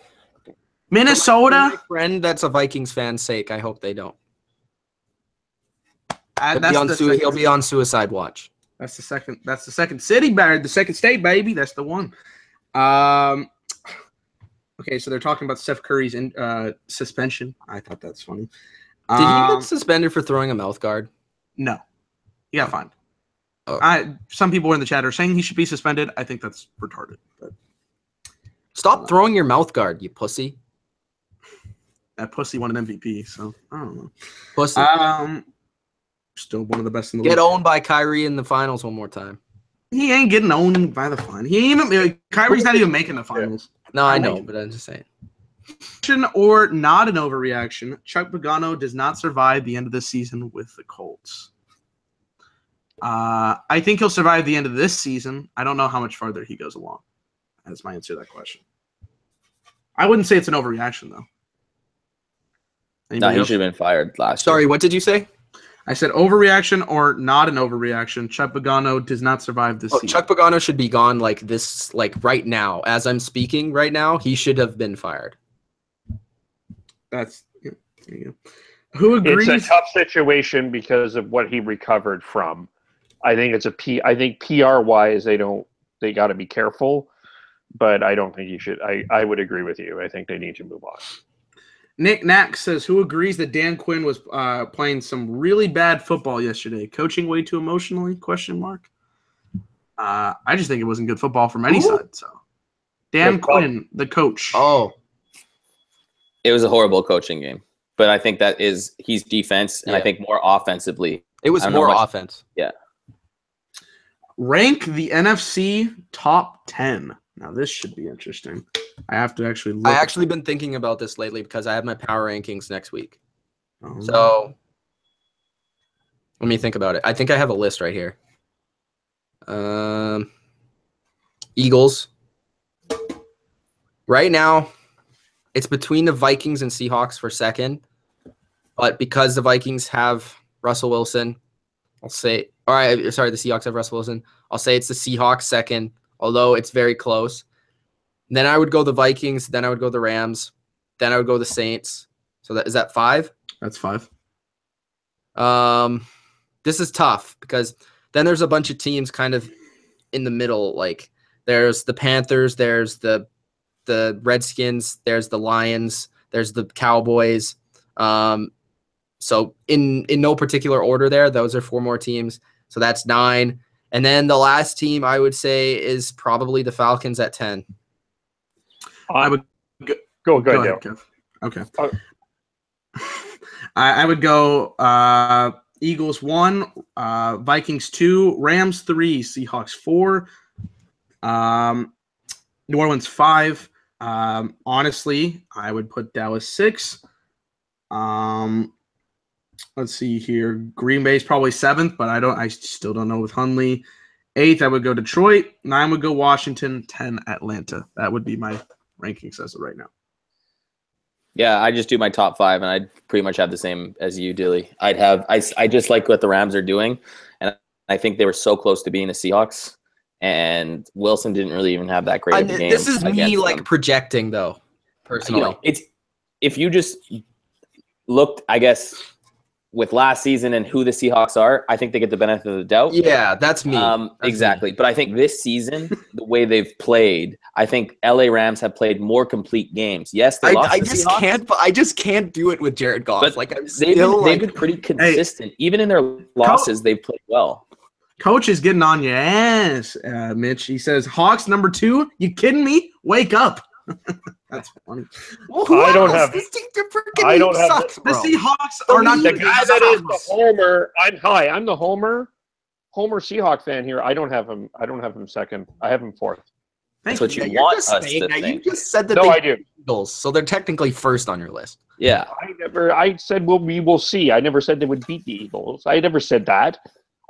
For Minnesota. my friend that's a Vikings fan's sake, I hope they don't. He'll be on suicide watch. That's the second city, the second state, baby. That's the one. Okay, so they're talking about Steph Curry's suspension. I thought that's funny. Did he get suspended for throwing a mouth guard? No. He got fined. Oh. Some people in the chat are saying he should be suspended. I think that's retarded. But Stop throwing your mouth guard, you pussy. that pussy won an MVP, so I don't know. Pussy. Still one of the best in the league. Get owned by Kyrie in the finals one more time. He ain't getting owned by the fun. He ain't even Kyrie's not even making the finals. No, I know, but I'm just saying. Or not an overreaction. Chuck Pagano does not survive the end of the season with the Colts. I think he'll survive the end of this season. I don't know how much farther he goes along. That's my answer to that question. I wouldn't say it's an overreaction, though. No, he should have been fired last year. Sorry, what did you say? I said overreaction or not an overreaction. Chuck Pagano does not survive this season. Chuck Pagano should be gone like this, like right now. As I'm speaking right now, he should have been fired. That's there you go. Who agrees? It's a tough situation because of what he recovered from. I think it's I think PR wise they got to be careful, but I don't think you should. I would agree with you. I think they need to move on. Nick Knack says, who agrees that Dan Quinn was playing some really bad football yesterday? Coaching way too emotionally? ? I just think it wasn't good football from any side. So, Dan Quinn, the coach. Oh, it was a horrible coaching game, but I think he's defense, and I think more offensively. It was more offense. Yeah. Rank the NFC top 10. Now, this should be interesting. I have to actually look. I actually been thinking about this lately because I have my power rankings next week. Oh. So let me think about it. I think I have a list right here. Eagles. Right now, it's between the Vikings and Seahawks for second. But because the Vikings have Russell Wilson, I'll say – all right, sorry, the Seahawks have Russell Wilson. I'll say it's the Seahawks second, although it's very close. Then I would go the Vikings. Then I would go the Rams. Then I would go the Saints. So is that 5? That's 5. This is tough because then there's a bunch of teams kind of in the middle. Like there's the Panthers, there's the Redskins, there's the Lions, there's the Cowboys. So in no particular order there, those are 4 more teams. So that's 9. And then the last team I would say is probably the Falcons at 10. I would go ahead, Kev. Okay. I would go Eagles 1, Vikings 2, Rams 3, Seahawks 4, New Orleans 5. Honestly, I would put Dallas 6. Let's see here. Green Bay's probably 7th, but I still don't know with Hundley. 8th, I would go Detroit. 9 would go Washington. 10, Atlanta. That would be my rankings as of right now. Yeah, I just do my top 5, and I'd pretty much have the same as you, Dilly. I just like what the Rams are doing, and I think they were so close to being the Seahawks, and Wilson didn't really even have that great of a game. This is me like projecting, though, personally. It's if you just looked, I guess, with last season and who the Seahawks are, I think they get the benefit of the doubt. Yeah, that's me. Exactly. But I think this season, the way they've played, I think LA Rams have played more complete games. Yes, they lost. I just can't do it with Jared Goff. But like they've been pretty consistent. Hey, even in their losses, they've played well. Coach is getting on your ass, Mitch. He says, Hawks number 2? You kidding me? Wake up. That's funny. Well, I don't have. The Seahawks are not the guy that is the homer. I'm the Homer Seahawk fan here. I don't have him second. I have him 4th. That's what you want us to think. You just said that. No, I do. Eagles, so they're technically 1st on your list. Yeah. I said we will see. I never said they would beat the Eagles. I never said that.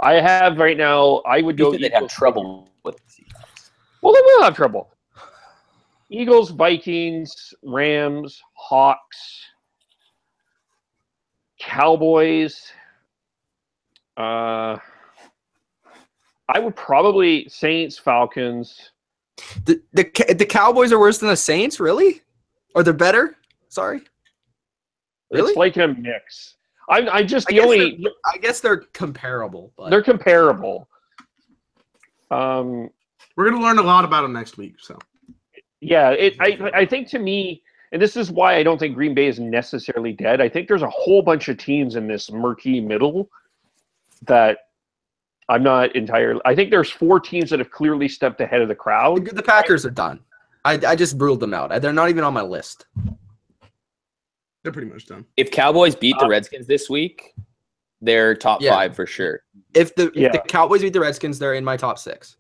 I have right now. I would go. They'd have trouble with the Seahawks. Well, they will have trouble. Eagles, Vikings, Rams, Hawks, Cowboys. I would probably Saints, Falcons. The Cowboys are worse than the Saints, really? Or they're better? Sorry. Really? It's like a mix. I guess they're comparable. But. They're comparable. We're gonna learn a lot about them next week. So. Yeah, I think to me, and this is why I don't think Green Bay is necessarily dead. I think there's a whole bunch of teams in this murky middle that I'm not entirely. I think there's 4 teams that have clearly stepped ahead of the crowd. The Packers are done. I just ruled them out. They're not even on my list. They're pretty much done. If Cowboys beat the Redskins this week, they're top 5 for sure. If the Cowboys beat the Redskins, they're in my top 6.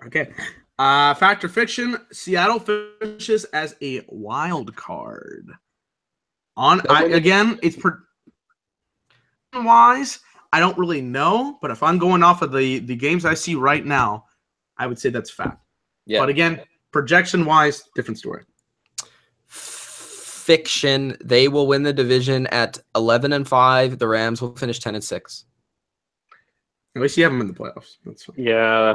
Okay. Fact or fiction? Seattle finishes as a wild card. It's wise. I don't really know, but if I'm going off of the games I see right now, I would say that's fact. Yeah. But again, projection-wise, different story. Fiction. They will win the division at 11-5. The Rams will finish 10-6. At least you have them in the playoffs. That's fine. Yeah.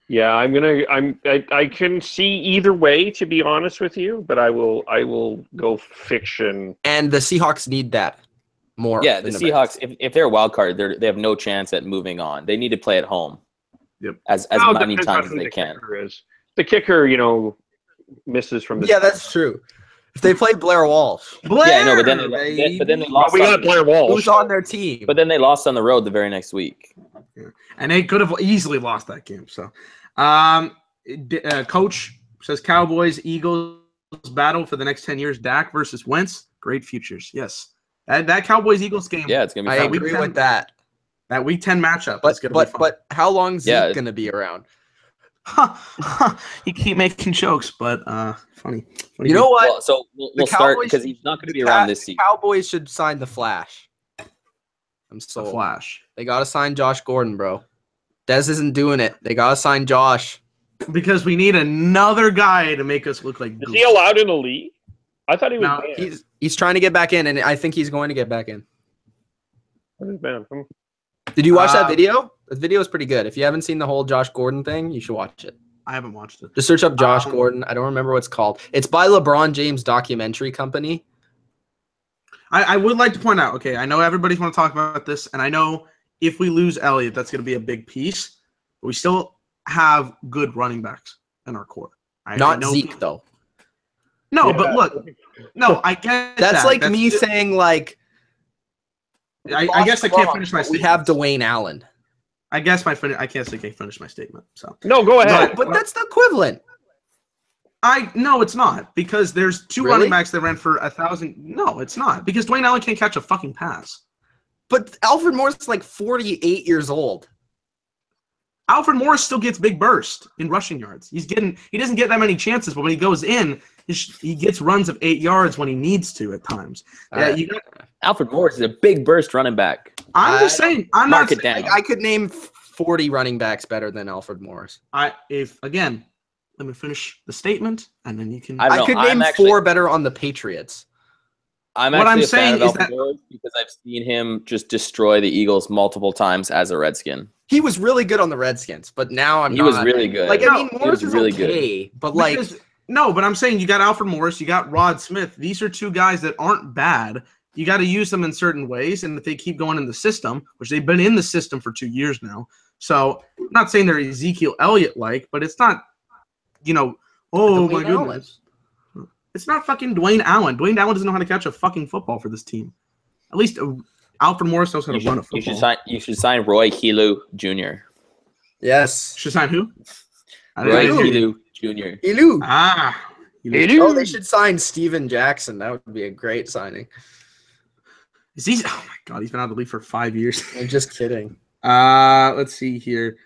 I can see either way, to be honest with you, but I will go fiction. And the Seahawks need that more. Yeah, the Seahawks, if they're a wild card, they have no chance at moving on. They need to play at home. Yep. As many times as they can. The kicker, misses from the. Yeah, that's true. If they play Blair Walsh. Yeah, I know, but then they lost. We got Blair Walsh. Who's on their team? But then they lost on the road the very next week. Yeah. And they could have easily lost that game. So, Coach says Cowboys, Eagles battle for the next 10 years. Dak versus Wentz. Great futures. Yes. That Cowboys-Eagles game. Yeah, it's going to be fun. I agree with that. That Week 10 matchup is going to be fun. But how long is Zeke going to be around? You keep making jokes, but funny. You know what? Well, so we'll start because he's not going to be around this season. Cowboys should sign the Flash. I'm sold. The Flash. They got to sign Josh Gordon, bro. Dez isn't doing it. They got to sign Josh. Because we need another guy to make us look like Is he allowed in the league? I thought he was banned. He's trying to get back in, and I think he's going to get back in. He's banned. Did you watch that video? The video is pretty good. If you haven't seen the whole Josh Gordon thing, you should watch it. I haven't watched it. Just search up Josh Gordon. I don't remember what it's called. It's by LeBron James Documentary Company. I would like to point out, okay, I know everybody's want to talk about this, and I know if we lose Elliott, that's going to be a big piece. But we still have good running backs in our core. Not Zeke, though. No, yeah. But look. No, I get that's like me saying, like, I guess I can't finish my statement. We have Dwayne Allen. I guess I can't finish my statement. So no, go ahead. But that's the equivalent. No, it's not, because there's two running backs that ran for 1,000. No, it's not, because Dwayne Allen can't catch a fucking pass. But Alfred Morris like 48 years old. Alfred Morris still gets big burst in rushing yards. He doesn't get that many chances, but when he goes in, he gets runs of 8 yards when he needs to at times. Alfred Morris is a big burst running back. I'm just saying. I'm not saying. I could name 40 running backs better than Alfred Morris. Let me finish the statement, and then you can. I could name 4 better on the Patriots. I'm saying is that because I've seen him just destroy the Eagles multiple times as a Redskin. He was really good on the Redskins, but now he was really good. Like, I mean, Morris was really okay, but like. But I'm saying you got Alfred Morris, you got Rod Smith. These are two guys that aren't bad. You got to use them in certain ways, and if they keep going in the system, which they've been in the system for 2 years now. So I'm not saying they're Ezekiel Elliott-like, but it's not, oh my goodness. It's not fucking Dwayne Allen. Dwayne Allen doesn't know how to catch a fucking football for this team. At least Alfred Morris knows how to run a football. You should sign Roy Helu Jr. Yes. Should sign who? Roy Helu Jr. Helu. Helu. Oh, they should sign Steven Jackson. That would be a great signing. Oh my God, he's been out of the league for 5 years. I'm just kidding. Let's see here.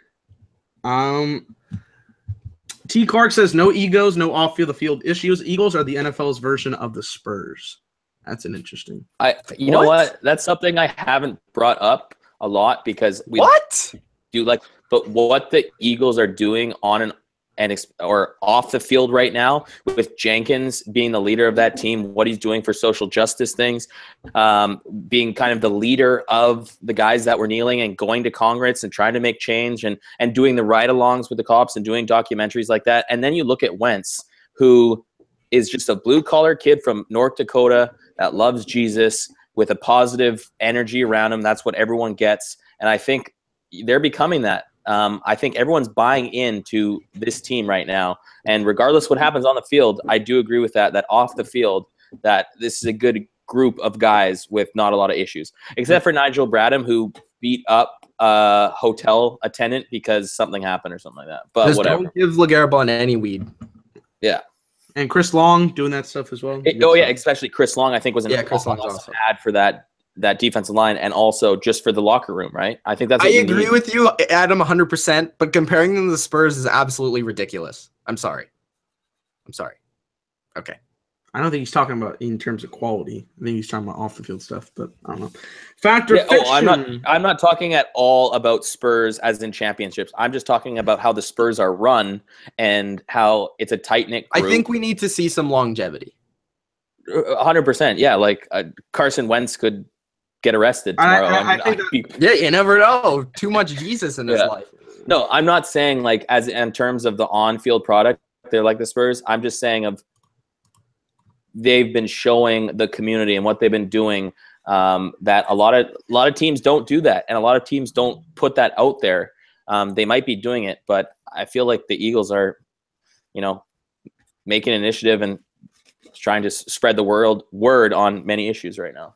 T. Clark says no egos, no off-field the field issues. Eagles are the NFL's version of the Spurs. That's an interesting. You know what? That's something I haven't brought up a lot because we do but what the Eagles are doing on or off the field right now, with Jenkins being the leader of that team, what he's doing for social justice things, being kind of the leader of the guys that were kneeling and going to Congress and trying to make change and doing the ride-alongs with the cops and doing documentaries like that. And then you look at Wentz, who is just a blue-collar kid from North Dakota that loves Jesus with a positive energy around him. That's what everyone gets. And I think they're becoming that. I think everyone's buying into this team right now. And regardless what happens on the field, I do agree with that off the field, that this is a good group of guys with not a lot of issues. Except for Nigel Bradham, who beat up a hotel attendant because something happened or something like that. But just whatever. Don't give LeGarrette any weed. Yeah. And Chris Long doing that stuff as well. Yeah, especially Chris Long, I think, was an awesome ad for that that defensive line, and also just for the locker room, right? I think that's I what you agree need. with you, Adam, 100%, but comparing them to the Spurs is absolutely ridiculous. I'm sorry. Okay. I don't think he's talking about in terms of quality. I think he's talking about off the field stuff, but I don't know. Factor fiction. I'm not talking at all about Spurs as in championships. I'm just talking about how the Spurs are run and how it's a tight-knit group. I think we need to see some longevity. 100%. Yeah, like Carson Wentz could get arrested tomorrow. I think Yeah, you never know. Too much Jesus in his life. No, I'm not saying like as in terms of the on-field product, they're like the Spurs. I'm just saying of they've been showing the community and what they've been doing that a lot of teams don't do that, and a lot of teams don't put that out there. They might be doing it, but I feel like the Eagles are, making an initiative and trying to spread the word on many issues right now.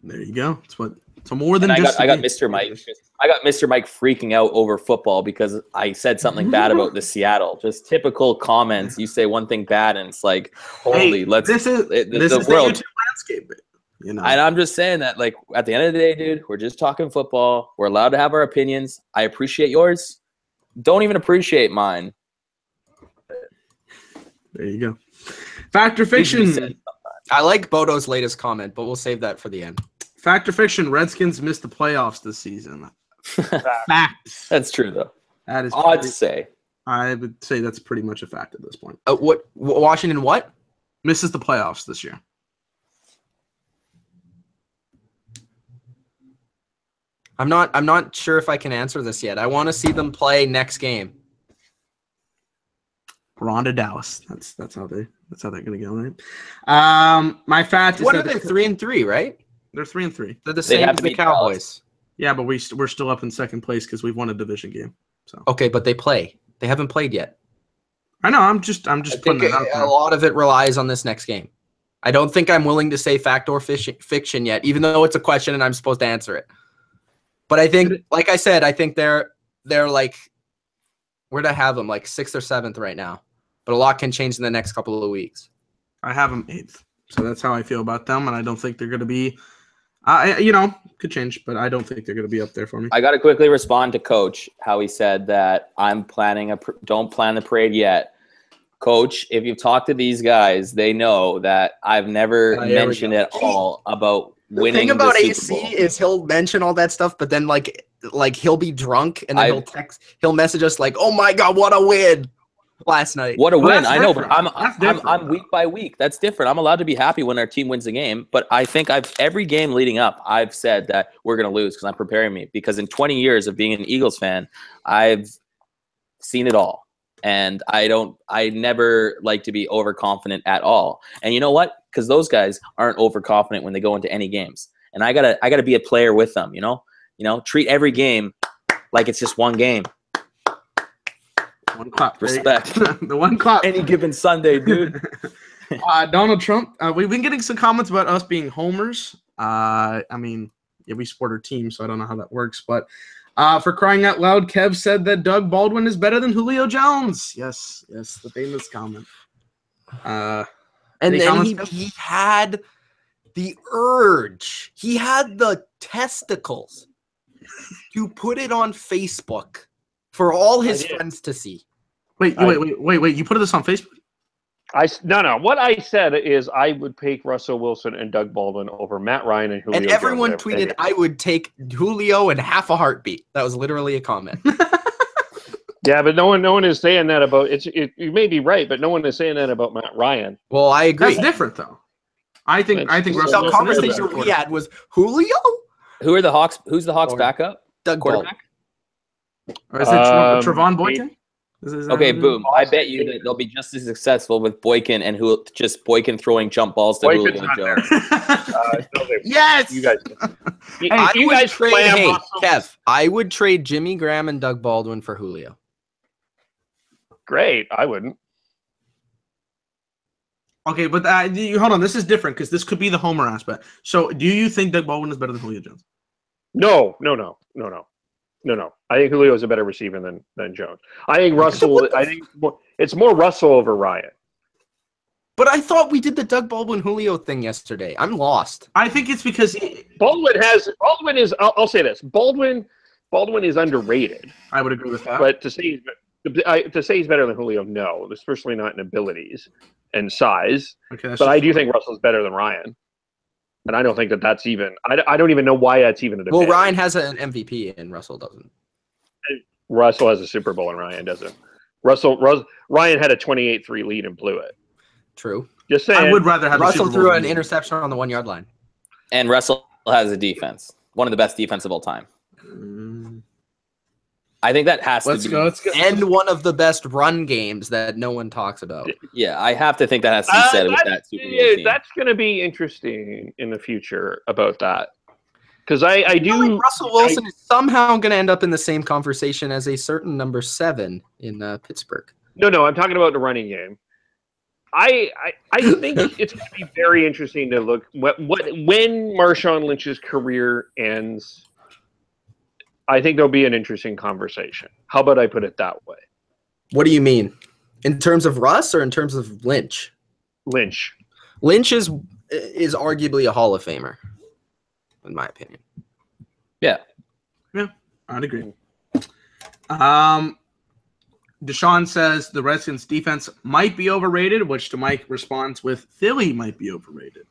There you go. It's more than I just. got Mr. Mike. I got Mr. Mike freaking out over football because I said something bad about the Seattle. Just typical comments. You say one thing bad, and it's like, holy, this is the world. YouTube landscape. And I'm just saying that, like, at the end of the day, dude, we're just talking football. We're allowed to have our opinions. I appreciate yours. Don't even appreciate mine. There you go. Factor fiction. I like Bodo's latest comment, but we'll save that for the end. Factor fiction. Redskins missed the playoffs this season. Facts. That's true, though. That is odd to say. I would say that's pretty much a fact at this point. What Washington what? Misses the playoffs this year. I'm not sure if I can answer this yet. I want to see them play next game. Ronda Dallas. That's how they're gonna go, right? My fact is what are they 3-3, right? They're 3-3. They're the same as the Cowboys. Yeah, but we're still up in second place because we've won a division game. So okay, but they play. They haven't played yet. I know. I'm just putting it out there. A lot of it relies on this next game. I don't think I'm willing to say fact or fiction yet, even though it's a question and I'm supposed to answer it. But I think, like I said, I think they're like, where'd I have them? Like 6th or 7th right now. But a lot can change in the next couple of weeks. I have them 8th. So that's how I feel about them, and I don't think they're going to be, could change, but I don't think they're going to be up there for me. I got to quickly respond to Coach, how he said that I'm planning don't plan the parade yet. Coach, if you've talked to these guys, they know that I've never mentioned at all about winning. The thing about AC is he'll mention all that stuff, but then like he'll be drunk and then he'll message us like, "Oh my God, what a win last night! What a win!" I know, but I'm week by week. That's different. I'm allowed to be happy when our team wins the game, but I think every game leading up, I've said that we're going to lose because I'm preparing me. Because in 20 years of being an Eagles fan, I've seen it all. And I never like to be overconfident at all. And you know what? Because those guys aren't overconfident when they go into any games. And I gotta be a player with them, treat every game like it's just one game. One clap. Respect. The one clap. Any given Sunday, dude. Donald Trump. We've been getting some comments about us being homers. We support our team, so I don't know how that works, but for crying out loud, Kev said that Doug Baldwin is better than Julio Jones. Yes, the famous comment. And then he had the urge. He had the testicles to put it on Facebook for all his friends to see. Wait. You put this on Facebook? No. What I said is I would take Russell Wilson and Doug Baldwin over Matt Ryan and Julio. And everyone tweeted, "I would take Julio in half a heartbeat." That was literally a comment. Yeah, but no one is saying that about it. You may be right, but no one is saying that about Matt Ryan. Well, I agree. That's different, though. I think Russell the conversation we had was Julio. Who are the Hawks? Who's the Hawks' backup? Doug quarterback. Or is it Trevon Boykin? Okay, boom. I bet you that they'll be just as successful with Boykin and Boykin throwing jump balls to Julio Jones. Yes! You guys. Kev, I would trade Jimmy Graham and Doug Baldwin for Julio. Great. I wouldn't. Okay, but hold on. This is different because this could be the homer aspect. So do you think Doug Baldwin is better than Julio Jones? No. I think Julio is a better receiver than Jones. I think Russell. I think it's more Russell over Ryan. But I thought we did the Doug Baldwin Julio thing yesterday. I'm lost. I think it's because Baldwin is. I'll say this. Baldwin is underrated. I would agree with that. But to say he's better than Julio, no, especially not in abilities and size. Okay, but I do think Russell's better than Ryan, and I don't think that's even. I don't even know why that's even a debate. Well, Ryan has an MVP and Russell doesn't. Russell has a Super Bowl and Ryan doesn't. Ryan had a 28-3 lead and blew it. True. Just saying. I would rather have Russell the Super Bowl threw an than interception on the 1 yard line. And Russell has a defense, one of the best defense of all time. I think that has to be. Let's go. And one of the best run games that no one talks about. Yeah, I have to think that has to be said with that Super Bowl team. That's going to be interesting in the future about that. Because I do. Russell Wilson is somehow going to end up in the same conversation as a certain number 7 in Pittsburgh. No, I'm talking about the running game. I think it's going to be very interesting to look when Marshawn Lynch's career ends. I think there'll be an interesting conversation. How about I put it that way? What do you mean? In terms of Russ or in terms of Lynch? Lynch. Lynch is arguably a Hall of Famer, in my opinion. Yeah, I'd agree. Deshaun says the Redskins defense might be overrated, which to Mike responds with Philly might be overrated.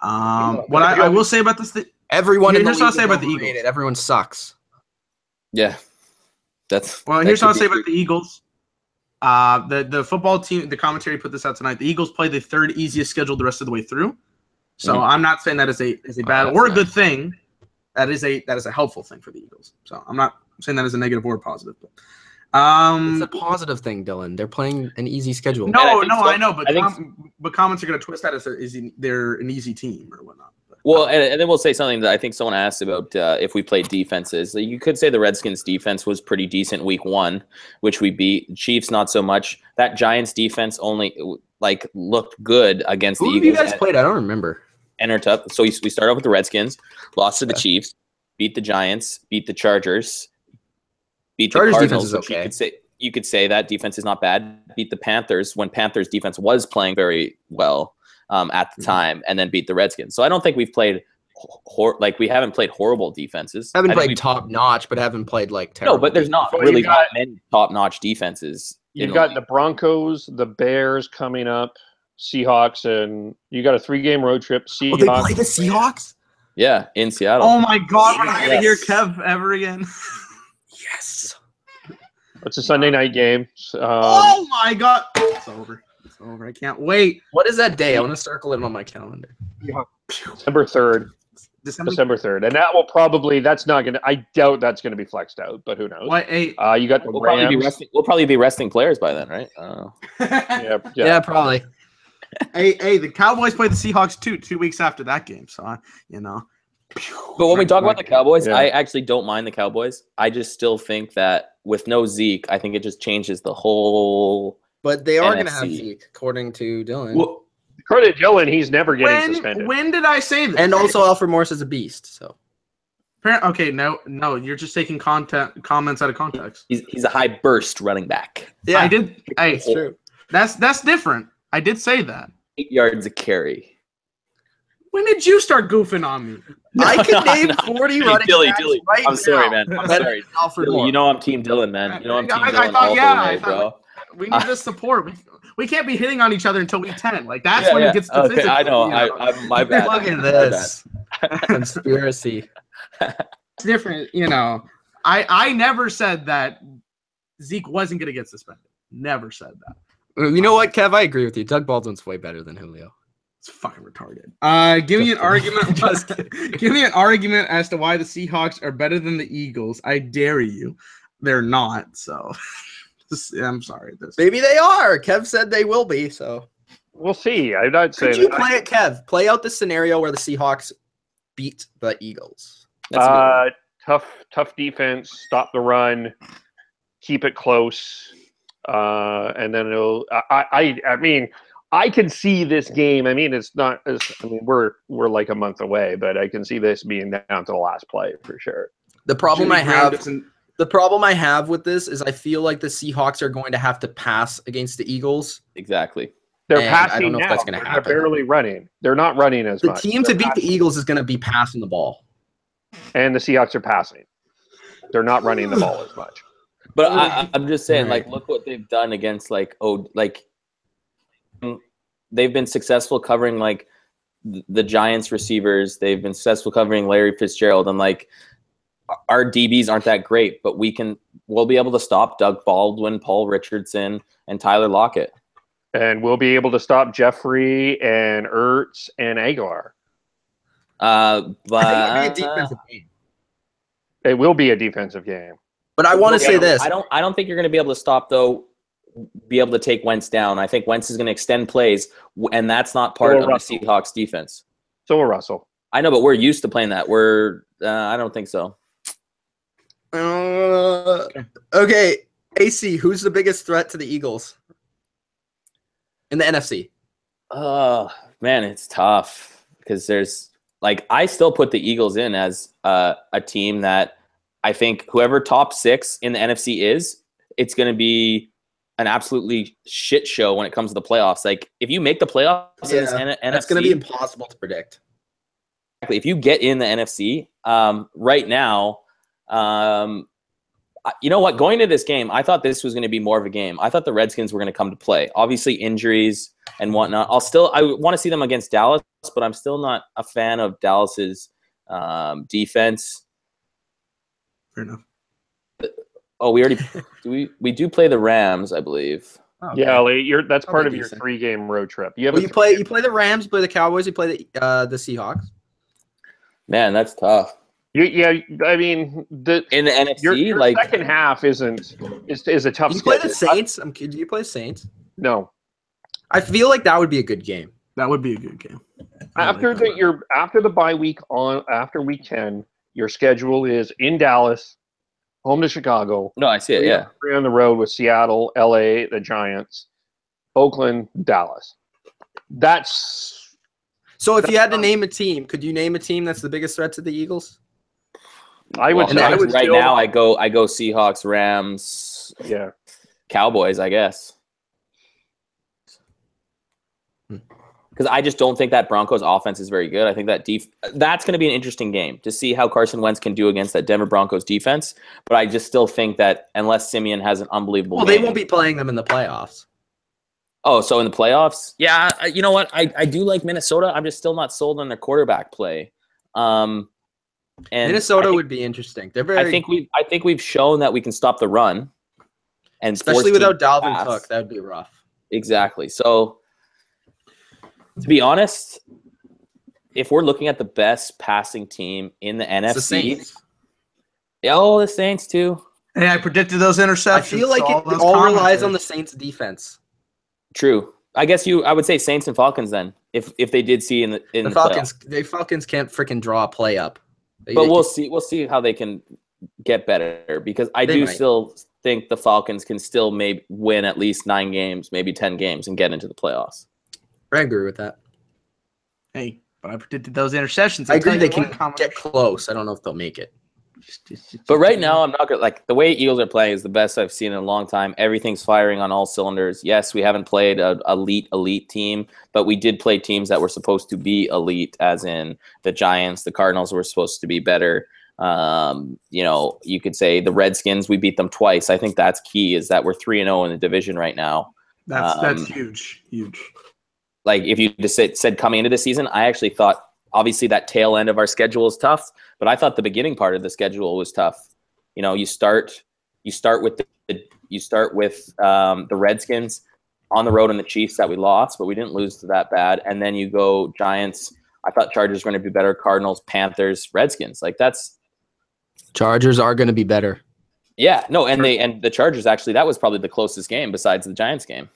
What I will say about this, Everyone in the here's what I'll league say is about the overrated. Eagles. Everyone sucks. yeah. here's what I'll say about the Eagles. The football team, the commentary put this out tonight. The Eagles play the third easiest schedule the rest of the way through. So I'm not saying that is a bad or a good thing. That is a helpful thing for the Eagles. So I'm not saying that is a negative or a positive. But, It's a positive thing, Dylan. They're playing an easy schedule. I know, but comments are going to twist that as they're an easy team or whatnot. Well, and then we'll say something that I think someone asked about if we played defenses. You could say the Redskins' defense was pretty decent week 1, which we beat. Chiefs, not so much. That Giants' defense only looked good against the Eagles. Who have you guys played? I don't remember. So we started off with the Redskins, lost to the Chiefs, beat the Giants, beat the Chargers, beat the Cardinals. Defense is okay. You could say that defense is not bad. Beat the Panthers when Panthers defense was playing very well at the time, and then beat the Redskins. So I don't think we've played we haven't played horrible defenses. Haven't played top notch, but haven't played terrible. No, but there's not really that many top notch defenses. You've got the Broncos, the Bears coming up, Seahawks, and you got a 3-game road trip. Seahawks. They play the Seahawks? Yeah, in Seattle. Oh my God, we're not gonna hear Kev ever again. Yes. It's a Sunday night game. Oh my God, it's over. It's over. I can't wait. What is that day? I want to circle it on my calendar. December 3rd. December 3rd, and that will probably. That's not gonna. I doubt that's gonna be flexed out, but who knows? What? You got the Rams. We'll probably be resting players by then, right? Yeah, probably. Hey, the Cowboys play the Seahawks 2 weeks after that game, so But when we talk about the Cowboys, I actually don't mind the Cowboys. I just still think that with no Zeke, I think it just changes the whole. But they are going to have Zeke, according to Dylan. Well, according to Dylan, he's never getting suspended. When did I say that? And also, Alfred Morris is a beast. So. Okay, no, you're just taking comments out of context. He's a high burst running back. Yeah, I did. That's true. That's different. I did say that. 8 yards a carry. When did you start goofing on me? I can name 40 running backs right I'm sorry, now. man. I'm sorry. Dylan, you know I'm Team Dylan, man. You know I'm Team Dylan all the way, bro. We need the support. We can't be hitting on each other until week 10. That's when it gets to physical. I know. I'm my bad. Look at this. Conspiracy. It's different, I never said that Zeke wasn't going to get suspended. Never said that. You know what, Kev? I agree with you. Doug Baldwin's way better than Julio. It's fucking retarded. Give me an argument. Give me an argument as to why the Seahawks are better than the Eagles. I dare you. They're not. So, I'm sorry. Maybe they are. Kev said they will be. So we'll see. I'm not saying. Could you play it, Kev? Play out the scenario where the Seahawks beat the Eagles. Tough defense. Stop the run. Keep it close. And then it'll. I mean. I can see this game. I mean, it's not. We're like a month away, but I can see this being down to the last play for sure. The problem I have with this is I feel like the Seahawks are going to have to pass against the Eagles. Exactly. They're And passing I don't know now. if that's going to They're happen. barely running. They're not running as The much. team to They're beat the passing. Eagles is going to be passing the ball. And the Seahawks are passing. They're not running the ball as much. But I'm just saying, Right. like, look what they've done against, like, they've been successful covering, like, the Giants receivers. They've been successful covering Larry Fitzgerald. And, like, our DBs aren't that great, but we'll be able to stop Doug Baldwin, Paul Richardson, and Tyler Lockett. And we'll be able to stop Jeffrey and Ertz and Aguilar. But I think it'll be a defensive game. It will be a defensive game. But I want to say this. I don't think you're going to be able to stop, though, be able to take Wentz down. I think Wentz is going to extend plays, and that's not part of the Seahawks defense. So will Russell. I know, but we're used to playing that. I don't think so. Okay, AC, who's the biggest threat to the Eagles in the NFC? Man, it's tough because there's I still put the Eagles in as a team that I think whoever top 6 in the NFC is, it's going to be an absolutely shit show when it comes to the playoffs. Like, if you make the playoffs in this NFC, that's going to be impossible to predict. Exactly. If you get in the NFC right now, you know what? Going into this game, I thought this was going to be more of a game. I thought the Redskins were going to come to play. Obviously, injuries and whatnot. I want to see them against Dallas, but I'm still not a fan of Dallas's defense. Fair enough. Oh, we do play the Rams, I believe. Oh, okay. Yeah, Lee, that's part of your decent. 3-game road trip. You play the Rams, you play the Cowboys, you play the Seahawks. Man, that's tough. Yeah, I mean, In the NFC, your second half is a tough. You play the Saints. Do you play Saints? No. I feel like that would be a good game. That would be a good game. After the bye week after week 10, your schedule is in Dallas, home to Chicago. No, I see it. Yeah. 3 on the road with Seattle, LA, the Giants, Oakland, Dallas. That's So if you had to name a team, could you name a team that's the biggest threat to the Eagles? I would say now I go Seahawks, Rams, yeah, Cowboys, I guess. Because I just don't think that Broncos offense is very good. I think that's going to be an interesting game to see how Carson Wentz can do against that Denver Broncos defense. But I just still think that unless Simeon has an unbelievable game, they won't be playing them in the playoffs. Oh, so in the playoffs? Yeah, you know what? I do like Minnesota. I'm just still not sold on their quarterback play. And Minnesota would be interesting. They're very. I think we've shown that we can stop the run, and especially without Dalvin Cook, that would be rough. Exactly. So, to be honest, if we're looking at the best passing team in the NFC, the Saints. The Saints too. Hey, I predicted those interceptions. I feel like it all relies on the Saints' defense. True. I guess I would say Saints and Falcons then, if they did see in the Falcons. playoffs. The Falcons can't freaking draw a play up. But we'll see. We'll see how they can get better because I do still think the Falcons can still maybe win at least 9 games, maybe 10 games, and get into the playoffs. I agree with that. Hey, but I predicted those interceptions. I agree they can get close. I don't know if they'll make it. But right now, I'm not gonna the way Eagles are playing is the best I've seen in a long time. Everything's firing on all cylinders. Yes, we haven't played an elite team, but we did play teams that were supposed to be elite, as in the Giants, the Cardinals were supposed to be better. You could say the Redskins, we beat them twice. I think that's key, is that we're 3-0 in the division right now. That's huge. Like, if you just said coming into the season, I actually thought, obviously, that tail end of our schedule is tough, but I thought the beginning part of the schedule was tough. You start with the Redskins on the road and the Chiefs that we lost, but we didn't lose to that bad. And then you go Giants. I thought Chargers were going to be better. Cardinals, Panthers, Redskins. Chargers are going to be better. Yeah, no, and the Chargers, actually, that was probably the closest game besides the Giants game.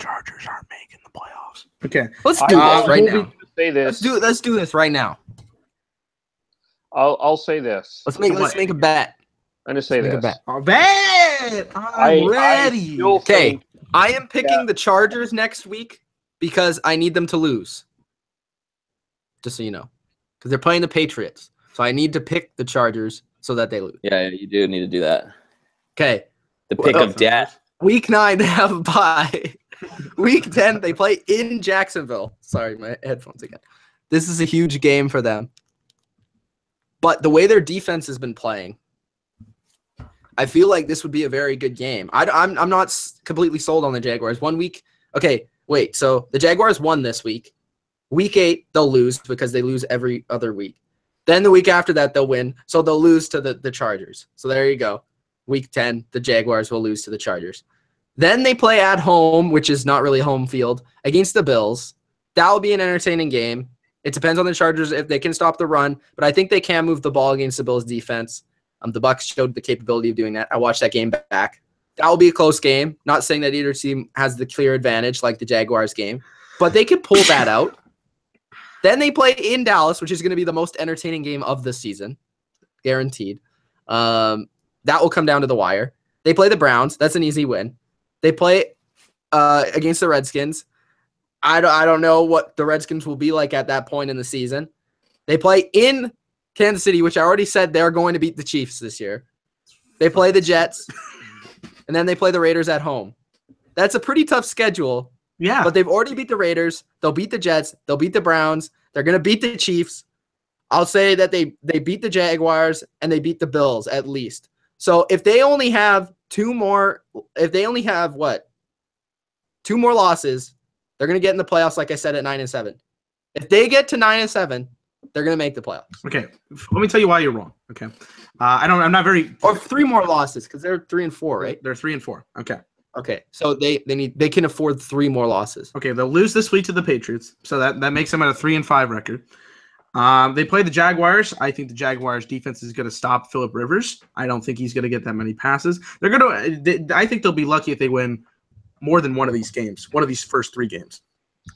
Chargers aren't making the playoffs. Okay, let's do this right now. Say this. Let's do this right now. I'll say this. Let's make a bet. I'm gonna say this. A bet. I'm ready. Okay, I am picking the Chargers next week because I need them to lose. Just so you know, because they're playing the Patriots, so I need to pick the Chargers so that they lose. Yeah, you do need to do that. Okay. The pick of death. Week 9 they have a bye. Week 10, they play in Jacksonville. Sorry, my headphones again. This is a huge game for them. But the way their defense has been playing, I feel like this would be a very good game. I'm not completely sold on the Jaguars. 1 week. Okay, wait. So the Jaguars won this week. Week 8, they'll lose because they lose every other week. Then the week after that, they'll win. So they'll lose to the Chargers. So there you go. Week 10, the Jaguars will lose to the Chargers. Then they play at home, which is not really home field, against the Bills. That will be an entertaining game. It depends on the Chargers if they can stop the run, but I think they can move the ball against the Bills' defense. The Bucs showed the capability of doing that. I watched that game back. That will be a close game. Not saying that either team has the clear advantage like the Jaguars game, but they could pull that out. Then they play in Dallas, which is going to be the most entertaining game of the season, guaranteed. That will come down to the wire. They play the Browns. That's an easy win. They play against the Redskins. I don't know what the Redskins will be like at that point in the season. They play in Kansas City, which I already said they're going to beat the Chiefs this year. They play the Jets, and then they play the Raiders at home. That's a pretty tough schedule. Yeah. But they've already beat the Raiders. They'll beat the Jets. They'll beat the Browns. They're going to beat the Chiefs. I'll say that they beat the Jaguars and they beat the Bills at least. So if they only have two more losses, they're going to get in the playoffs, like I said, at 9-7. If they get to 9-7, they're going to make the playoffs. Okay. Let me tell you why you're wrong. Okay. I'm not very. Or 3 more losses because they're 3-4, right? They're 3-4. Okay. Okay. So they can afford 3 more losses. Okay. They'll lose this week to the Patriots. So that makes them at a 3-5 record. They play the Jaguars. I think the Jaguars defense is going to stop Phillip Rivers. I don't think he's going to get that many passes. I think they'll be lucky if they win more than one of these games, one of these first 3 games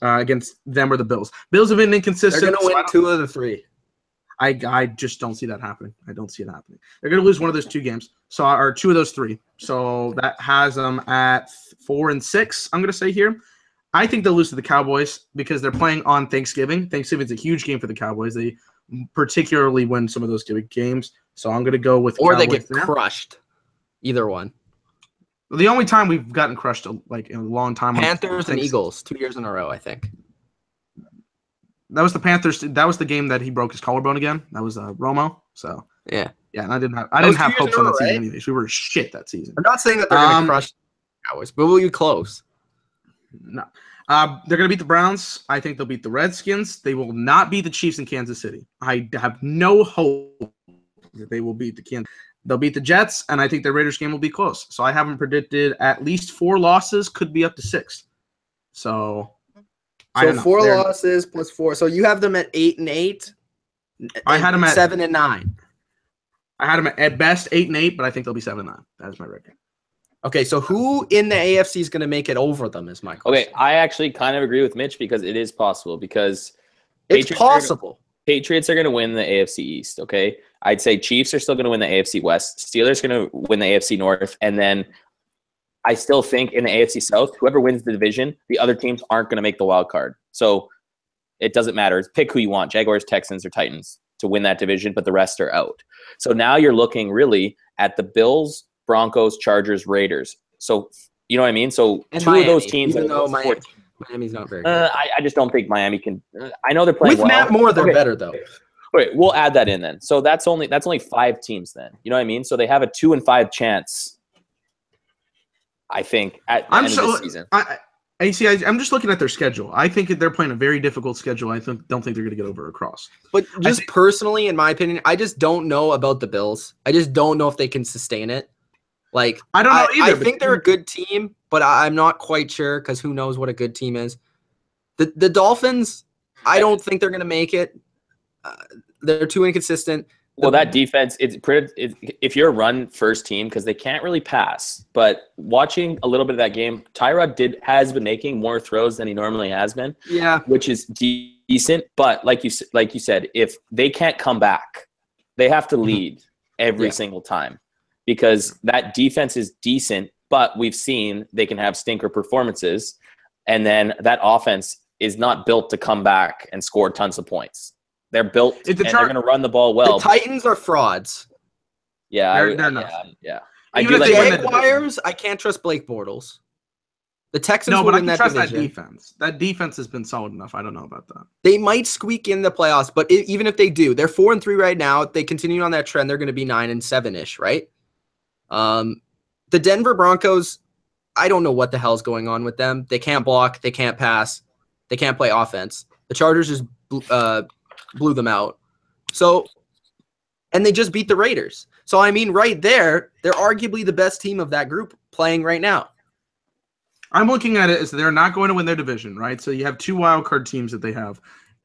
against them or the Bills. Bills have been inconsistent. They're going to win 2 of the 3. I just don't see that happening. I don't see it happening. They're going to lose one of those 2 games, or 2 of those 3. So that has them at 4-6. I'm going to say here. I think they'll lose to the Cowboys because they're playing on Thanksgiving. Thanksgiving's a huge game for the Cowboys. They particularly win some of those games. So I'm going to go with Or Cowboys they get crushed. Either one. The only time we've gotten crushed like in a long time. Panthers and Eagles, 2 years in a row, I think. That was the Panthers. That was the game that he broke his collarbone again. That was Romo. So yeah. And I didn't have hopes on that season anyways. We were shit that season. I'm not saying that they're going to crush the Cowboys, but will you close? No. They're going to beat the Browns. I think they'll beat the Redskins. They will not beat the Chiefs in Kansas City. I have no hope that they will beat the Kansas. They'll beat the Jets, and I think the Raiders game will be close. So I have them predicted at least 4 losses, could be up to 6. So 4 losses plus 4. So you have them at 8-8. I had them at 7-9. I had them at best 8-8, but I think they'll be 7-9. That is my record. Okay, so who in the AFC is going to make it over them is my question. Okay, I actually kind of agree with Mitch because it is possible because it's possible. Patriots are going to win the AFC East, okay? I'd say Chiefs are still going to win the AFC West. Steelers are going to win the AFC North. And then I still think in the AFC South, whoever wins the division, the other teams aren't going to make the wild card. So it doesn't matter. Pick who you want, Jaguars, Texans, or Titans to win that division, but the rest are out. So now you're looking really at the Bills, Broncos, Chargers, Raiders. So you know what I mean? So and 2 Miami, of those teams. Even though Miami's not very good. I just don't think Miami can. I know they're playing with Matt Moore. They're better though. Wait, we'll add that in then. So that's only 5 teams then. You know what I mean? So they have a 2-5 chance. I think at the end of this season. I'm just looking at their schedule. I think they're playing a very difficult schedule. I don't think they're going to get over across. But just personally, in my opinion, I just don't know about the Bills. I just don't know if they can sustain it. Like I don't know either. I think they're a good team, but I'm not quite sure because who knows what a good team is. The Dolphins, I don't think they're going to make it. They're too inconsistent. Well, that defense, if you're a run-first team, because they can't really pass. But watching a little bit of that game, Tyrod has been making more throws than he normally has been. Yeah, which is decent. But like you said, if they can't come back, they have to lead every single time because that defense is decent. But we've seen they can have stinker performances, and then that offense is not built to come back and score tons of points. They're built and they're going to run the ball well. The Titans are frauds. Yeah, they're not. Yeah. The Jaguars, I can't trust Blake Bortles. The Texans No, will but I win can that trust division. that defense. That defense has been solid enough. I don't know about that. They might squeak in the playoffs, but even if they do, they're 4-3 right now. If they continue on that trend, they're going to be 9-7-ish, right? The Denver Broncos, I don't know what the hell's going on with them. They can't block. They can't pass. They can't play offense. The Chargers just blew them out. So, and they just beat the Raiders. So, I mean, right there, they're arguably the best team of that group playing right now. I'm looking at it as they're not going to win their division, right? So you have 2 wild card teams that they have.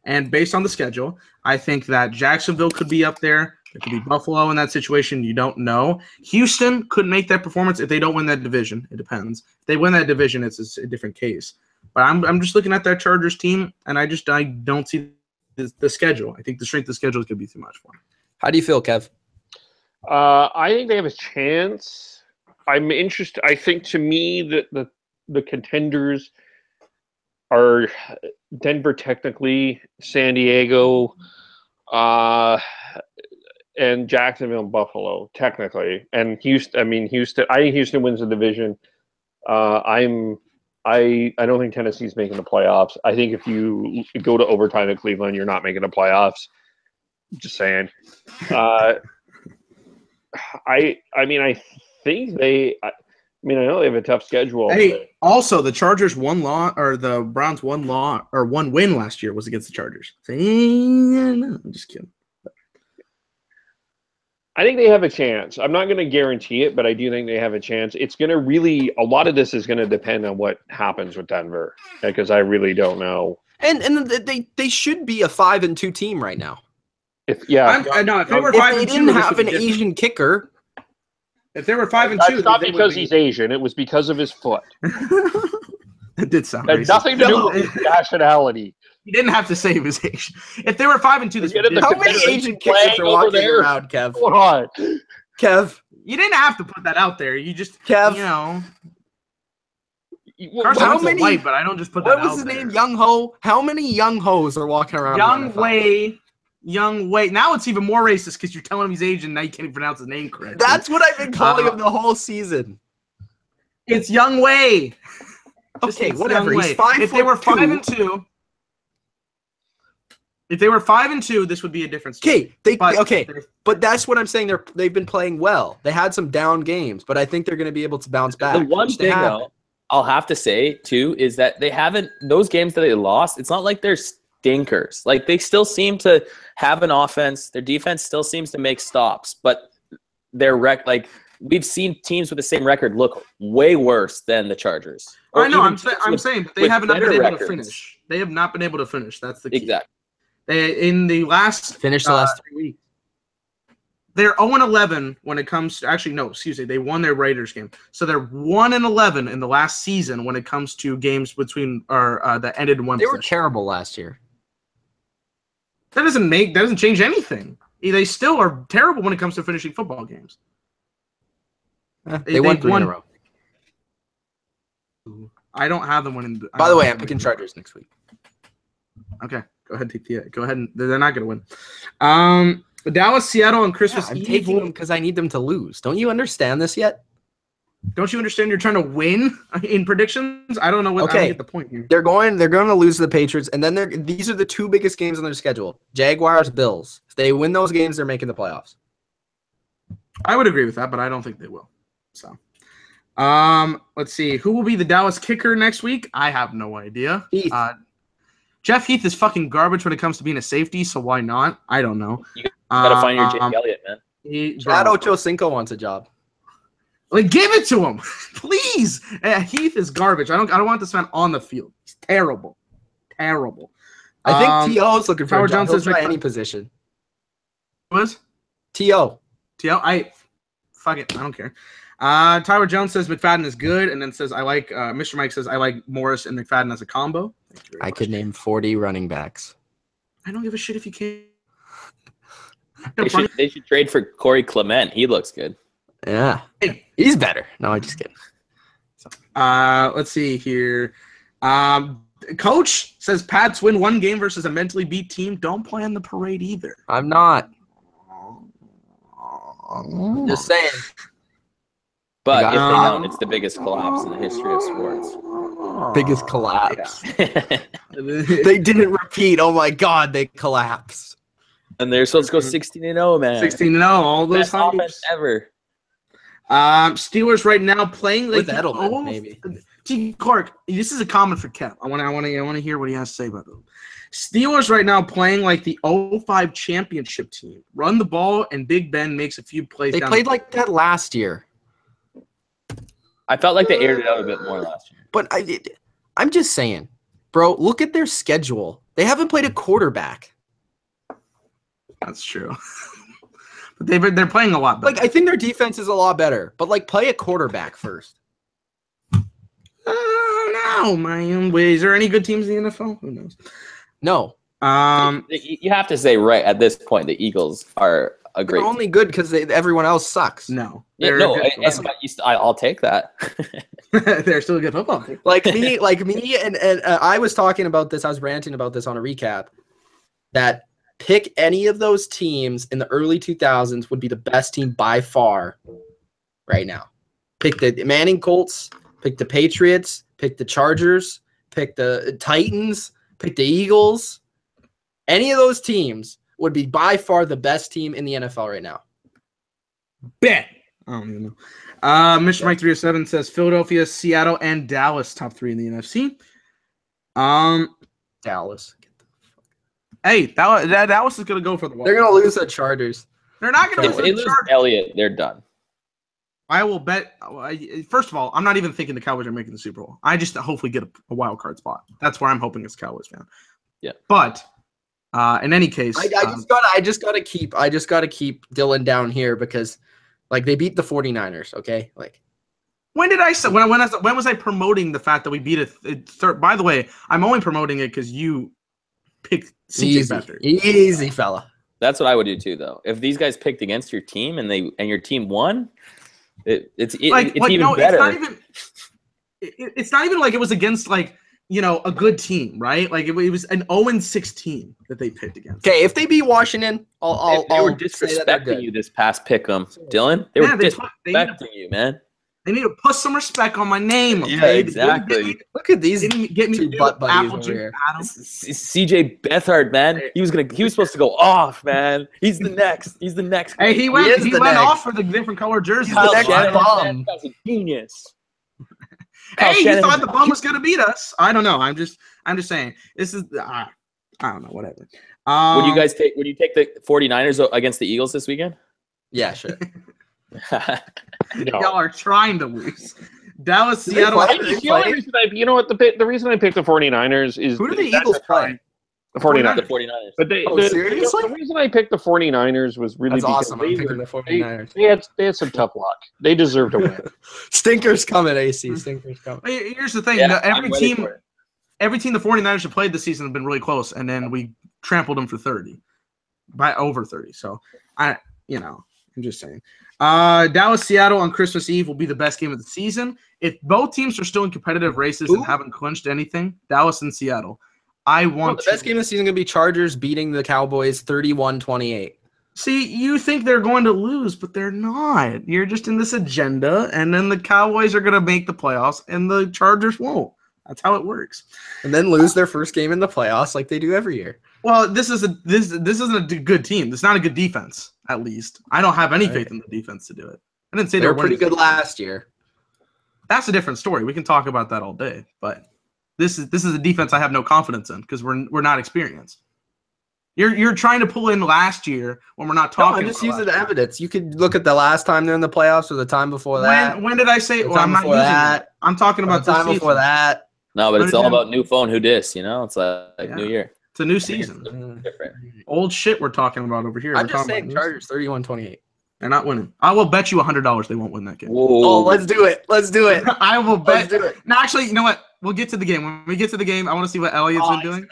And based on the schedule, I think that Jacksonville could be up there. It could be Buffalo in that situation. You don't know. Houston could make that performance if they don't win that division. It depends. If they win that division, it's a different case. But I'm just looking at that Chargers team, and I don't see the schedule. I think the strength of the schedule is going to be too much for them. How do you feel, Kev? I think they have a chance. I'm interested. I think to me that the contenders are Denver, technically, San Diego, and Jacksonville and Buffalo, technically, and Houston. I mean, Houston. I think Houston wins the division. I don't think Tennessee's making the playoffs. I think if you go to overtime at Cleveland, you're not making the playoffs. Just saying. I think they. I know they have a tough schedule. Hey, also the Chargers the Browns one win last year was against the Chargers. No, I'm just kidding. I think they have a chance. I'm not going to guarantee it, but I do think they have a chance. It's going to a lot of this is going to depend on what happens with Denver, because I really don't know. And they should be a 5-2 team right now. If they were 5-2, they didn't have an Asian kicker. If they were 5-2, that's not because he's Asian. It was because of his foot. It did sound racist. It had nothing to do with his nationality. He didn't have to say he was Asian. If they were 5-2, this would how many Asian kickers are walking around, Kev? Hold on, Kev. You didn't have to put that out there. You just, Kev. Carson Wentz is white, but I don't just put that out there. What was his name? Young Ho. How many Young Ho's are walking around? Young Wei. Now it's even more racist because you're telling him he's Asian. Now you can't even pronounce his name correctly. That's what I've been calling him the whole season. It's Young Wei. Okay, whatever. He's 5'2". If they were 5-2, this would be a difference. Okay, but that's what I'm saying. They've been playing well. They had some down games, but I think they're going to be able to bounce back. The one thing though, I'll have to say too is that they haven't those games that they lost. It's not like they're stinkers. Like they still seem to have an offense. Their defense still seems to make stops, but their we've seen teams with the same record look way worse than the Chargers. I know. I'm saying they have not been able to finish. They have not been able to finish. That's the key. Exactly. The last 3 weeks. They're 0-11 when it comes to they won their Raiders game. So they're 1-11 in the last season when it comes to games between that ended in one. They were terrible last year. That doesn't change anything. They still are terrible when it comes to finishing football games. They won 3 in a row. I don't have them winning. By the way, I'm picking Chargers next week. Okay, go ahead. Go ahead. They're not going to win. Dallas, Seattle, and Christmas Eve. I'm taking them because I need them to lose. Don't you understand this yet? Don't you understand? You're trying to win in predictions. I don't know what. I don't get the point here. They're going to lose to the Patriots, and then these are the 2 biggest games on their schedule: Jaguars, Bills. If they win those games, they're making the playoffs. I would agree with that, but I don't think they will. So, let's see. Who will be the Dallas kicker next week? I have no idea. Heath. Jeff Heath is fucking garbage when it comes to being a safety, so why not? I don't know. You gotta find your Jake Elliott, man. Chad Ochocinco wants a job. Give it to him, please. Heath is garbage. I don't want this man on the field. He's terrible. Terrible. I think T.O. is looking for a job. He'll try any position. What? T.O. Fuck it. I don't care. Tyler Jones says McFadden is good, and then says Mr. Mike says I like Morris and McFadden as a combo. I could name 40 running backs. I don't give a shit if you can. They should trade for Corey Clement. He looks good. Yeah. He's better. No, I'm just kidding. Let's see here. Coach says Pats win 1 game versus a mentally beat team. Don't plan the parade either. I'm not. Just saying. But if they don't, it's the biggest collapse in the history of sports. Biggest collapse. Yeah. They didn't repeat. Oh my God, they collapsed. And they're supposed to go 16-0, man. 16-0, all those Best offense hypes. ever. Steelers right now playing like With Edelman, maybe. T. Clark, this is a comment for Kev. I want to hear what he has to say about them. Steelers right now playing like the 05 championship team. Run the ball and Big Ben makes a few plays. They played like that last year. I felt like they aired it out a bit more last year. But I'm just saying, bro, look at their schedule. They haven't played a quarterback. That's true. But they're playing a lot better. Like, I think their defense is a lot better. But, like, play a quarterback first. No, man. Wait, is there any good teams in the NFL? Who knows? No. You have to say right at this point the Eagles are a great They're only good because everyone else sucks. No. team. I'll take that. They're still a good football team. Like me, and I was talking about this. I was ranting about this on a recap. That pick any of those teams in the early 2000s would be the best team by far right now. Pick the Manning Colts, pick the Patriots, pick the Chargers, pick the Titans, pick the Eagles. Any of those teams would be by far the best team in the NFL right now. Bet. I don't even know. Mr. Mike 307 says Philadelphia, Seattle, and Dallas top 3 in the NFC. Dallas. Hey, Dallas is going to go for the wall. They're going to lose the Chargers. They're not going to If lose they the lose Chargers. Elliott, they're done. I will bet. First of all, I'm not even thinking the Cowboys are making the Super Bowl. I just hopefully get a wild card spot. That's where I'm hoping as a Cowboys fan. Yeah. But in any case, I just gotta keep Dylan down here because like they beat the 49ers, okay? Like when did I say when was I promoting the fact that we beat a third? By the way, I'm only promoting it because you picked CJ Beathard. Easy fella. That's what I would do too, though. If these guys picked against your team and your team won, it's even better. It's not even like it was against like a good team, right? Like it was an 0-6 team that they picked against. Okay, if they beat Washington, They I'll were disrespecting you this past pick'em, Dylan. They were disrespecting you, man. They need to put some respect on my name. Okay? Yeah, exactly. Look at these Get me two butt buddies Apple over juice, here. Adam. CJ Beathard, man. He was supposed to go off, man. He's the next. Hey, he went is the next. off for the different color jersey. He's the next Shannon, bomb. That's a genius. Hey, you Shannon- thought the bum was gonna beat us? I don't know. I'm just saying. This is I don't know. Whatever. Would you take the 49ers against the Eagles this weekend? Yeah, sure. No. Y'all are trying to lose. Dallas, Do they Seattle. play? The only reason the reason I picked the 49ers is Who do the Eagles play? The 49ers. The 49ers. But seriously? the reason I picked the 49ers was really That's because awesome. I'm picking the 49ers. they had some tough luck. They deserve to win. Stinkers coming, AC. Stinkers coming. Here's the thing. Yeah, every I'm ready team for it. the 49ers have played this season have been really close, and then we trampled them for 30. By over 30. So I'm just saying. Dallas, Seattle on Christmas Eve will be the best game of the season. If both teams are still in competitive races and haven't clinched anything, Dallas and Seattle. The best game of the season is going to be Chargers beating the Cowboys 31-28. See, you think they're going to lose, but they're not. You're just in this agenda, and then the Cowboys are going to make the playoffs, and the Chargers won't. That's how it works. And then lose their first game in the playoffs like they do every year. Well, this isn't a good team. It's not a good defense, at least. I don't have any faith in the defense to do it. I didn't say They were pretty good last year. That's a different story. We can talk about that all day, but this is a defense I have no confidence in because we're not experienced. You're trying to pull in last year when we're not talking. No, I'm just using the evidence. You could look at the last time they're in the playoffs or the time before that. When did I say? Well, I'm not using that. I'm talking about the time before that. No, but it's all about new phone, who dis, It's like New Year. It's a new season. Different. Old shit we're talking about over here. I'm just saying Chargers 31-28. They're not winning. I will bet you $100 they won't win that game. Whoa. Oh, let's do it. I will bet. Let's do it. No, actually, you know what? We'll get to the game. When we get to the game, I want to see what Elliott's been doing.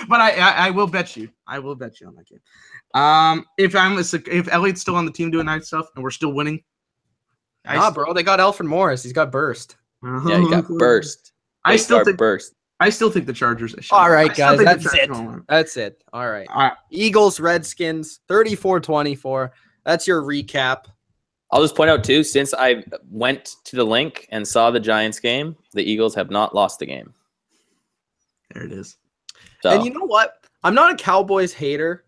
But I will bet you. I will bet you on that game. If Elliott's still on the team doing nice stuff and we're still winning. Bro, they got Alfred Morris. He's got burst. Yeah, he got burst. I still think burst. I still think the Chargers. All right, guys, that's it. All right. All right. Eagles, Redskins, 34-24. That's your recap. I'll just point out too, since I went to the link and saw the Giants game, the Eagles have not lost the game. There it is. So, And you know what? I'm not a Cowboys hater.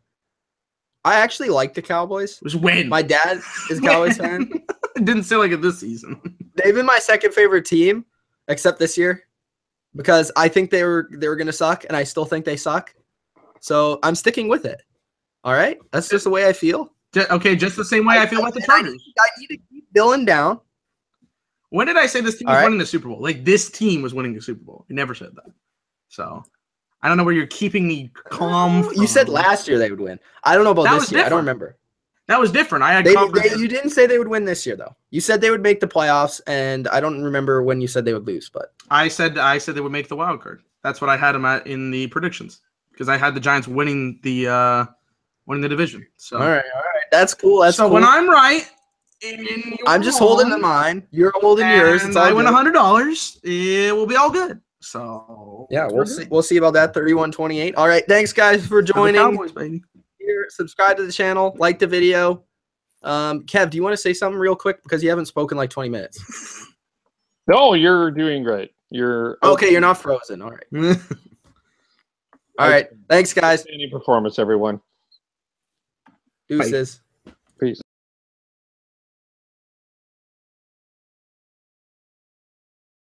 I actually like the Cowboys. Just win. My dad is a Cowboys fan. It didn't say like it this season. They've been my second favorite team, except this year, because I think they were going to suck, and I still think they suck. So I'm sticking with it. All right? That's just the way I feel. Okay, just the same way I feel about the Chargers. I need to keep Dylan down. When did I say this team was All right. winning the Super Bowl? Like, this team was winning the Super Bowl. You never said that. So, I don't know where you're keeping me calm. You said last year they would win. I don't know about That this was year. I don't different. remember. That was different. I had You confidence. didn't say they would win this year, though. You said they would make the playoffs, and I don't remember when you said they would lose. But I said they would make the wild card. That's what I had them at in the predictions because I had the Giants winning the division. So all right, that's cool. That's so cool. when I'm right, I'm just holding to mine. You're holding yours. It's and all I win good. $100. It will be all good. So Yeah, we'll see. We'll see about that. 31-28. All right, thanks guys for For the joining. Cowboys, baby. Here, subscribe to the channel, like the video. Kev, do you want to say something real quick because you haven't spoken like 20 minutes? No, you're doing great. You're Okay, you're not frozen. All right. All right. Thanks, guys. Outstanding performance, everyone. Deuces.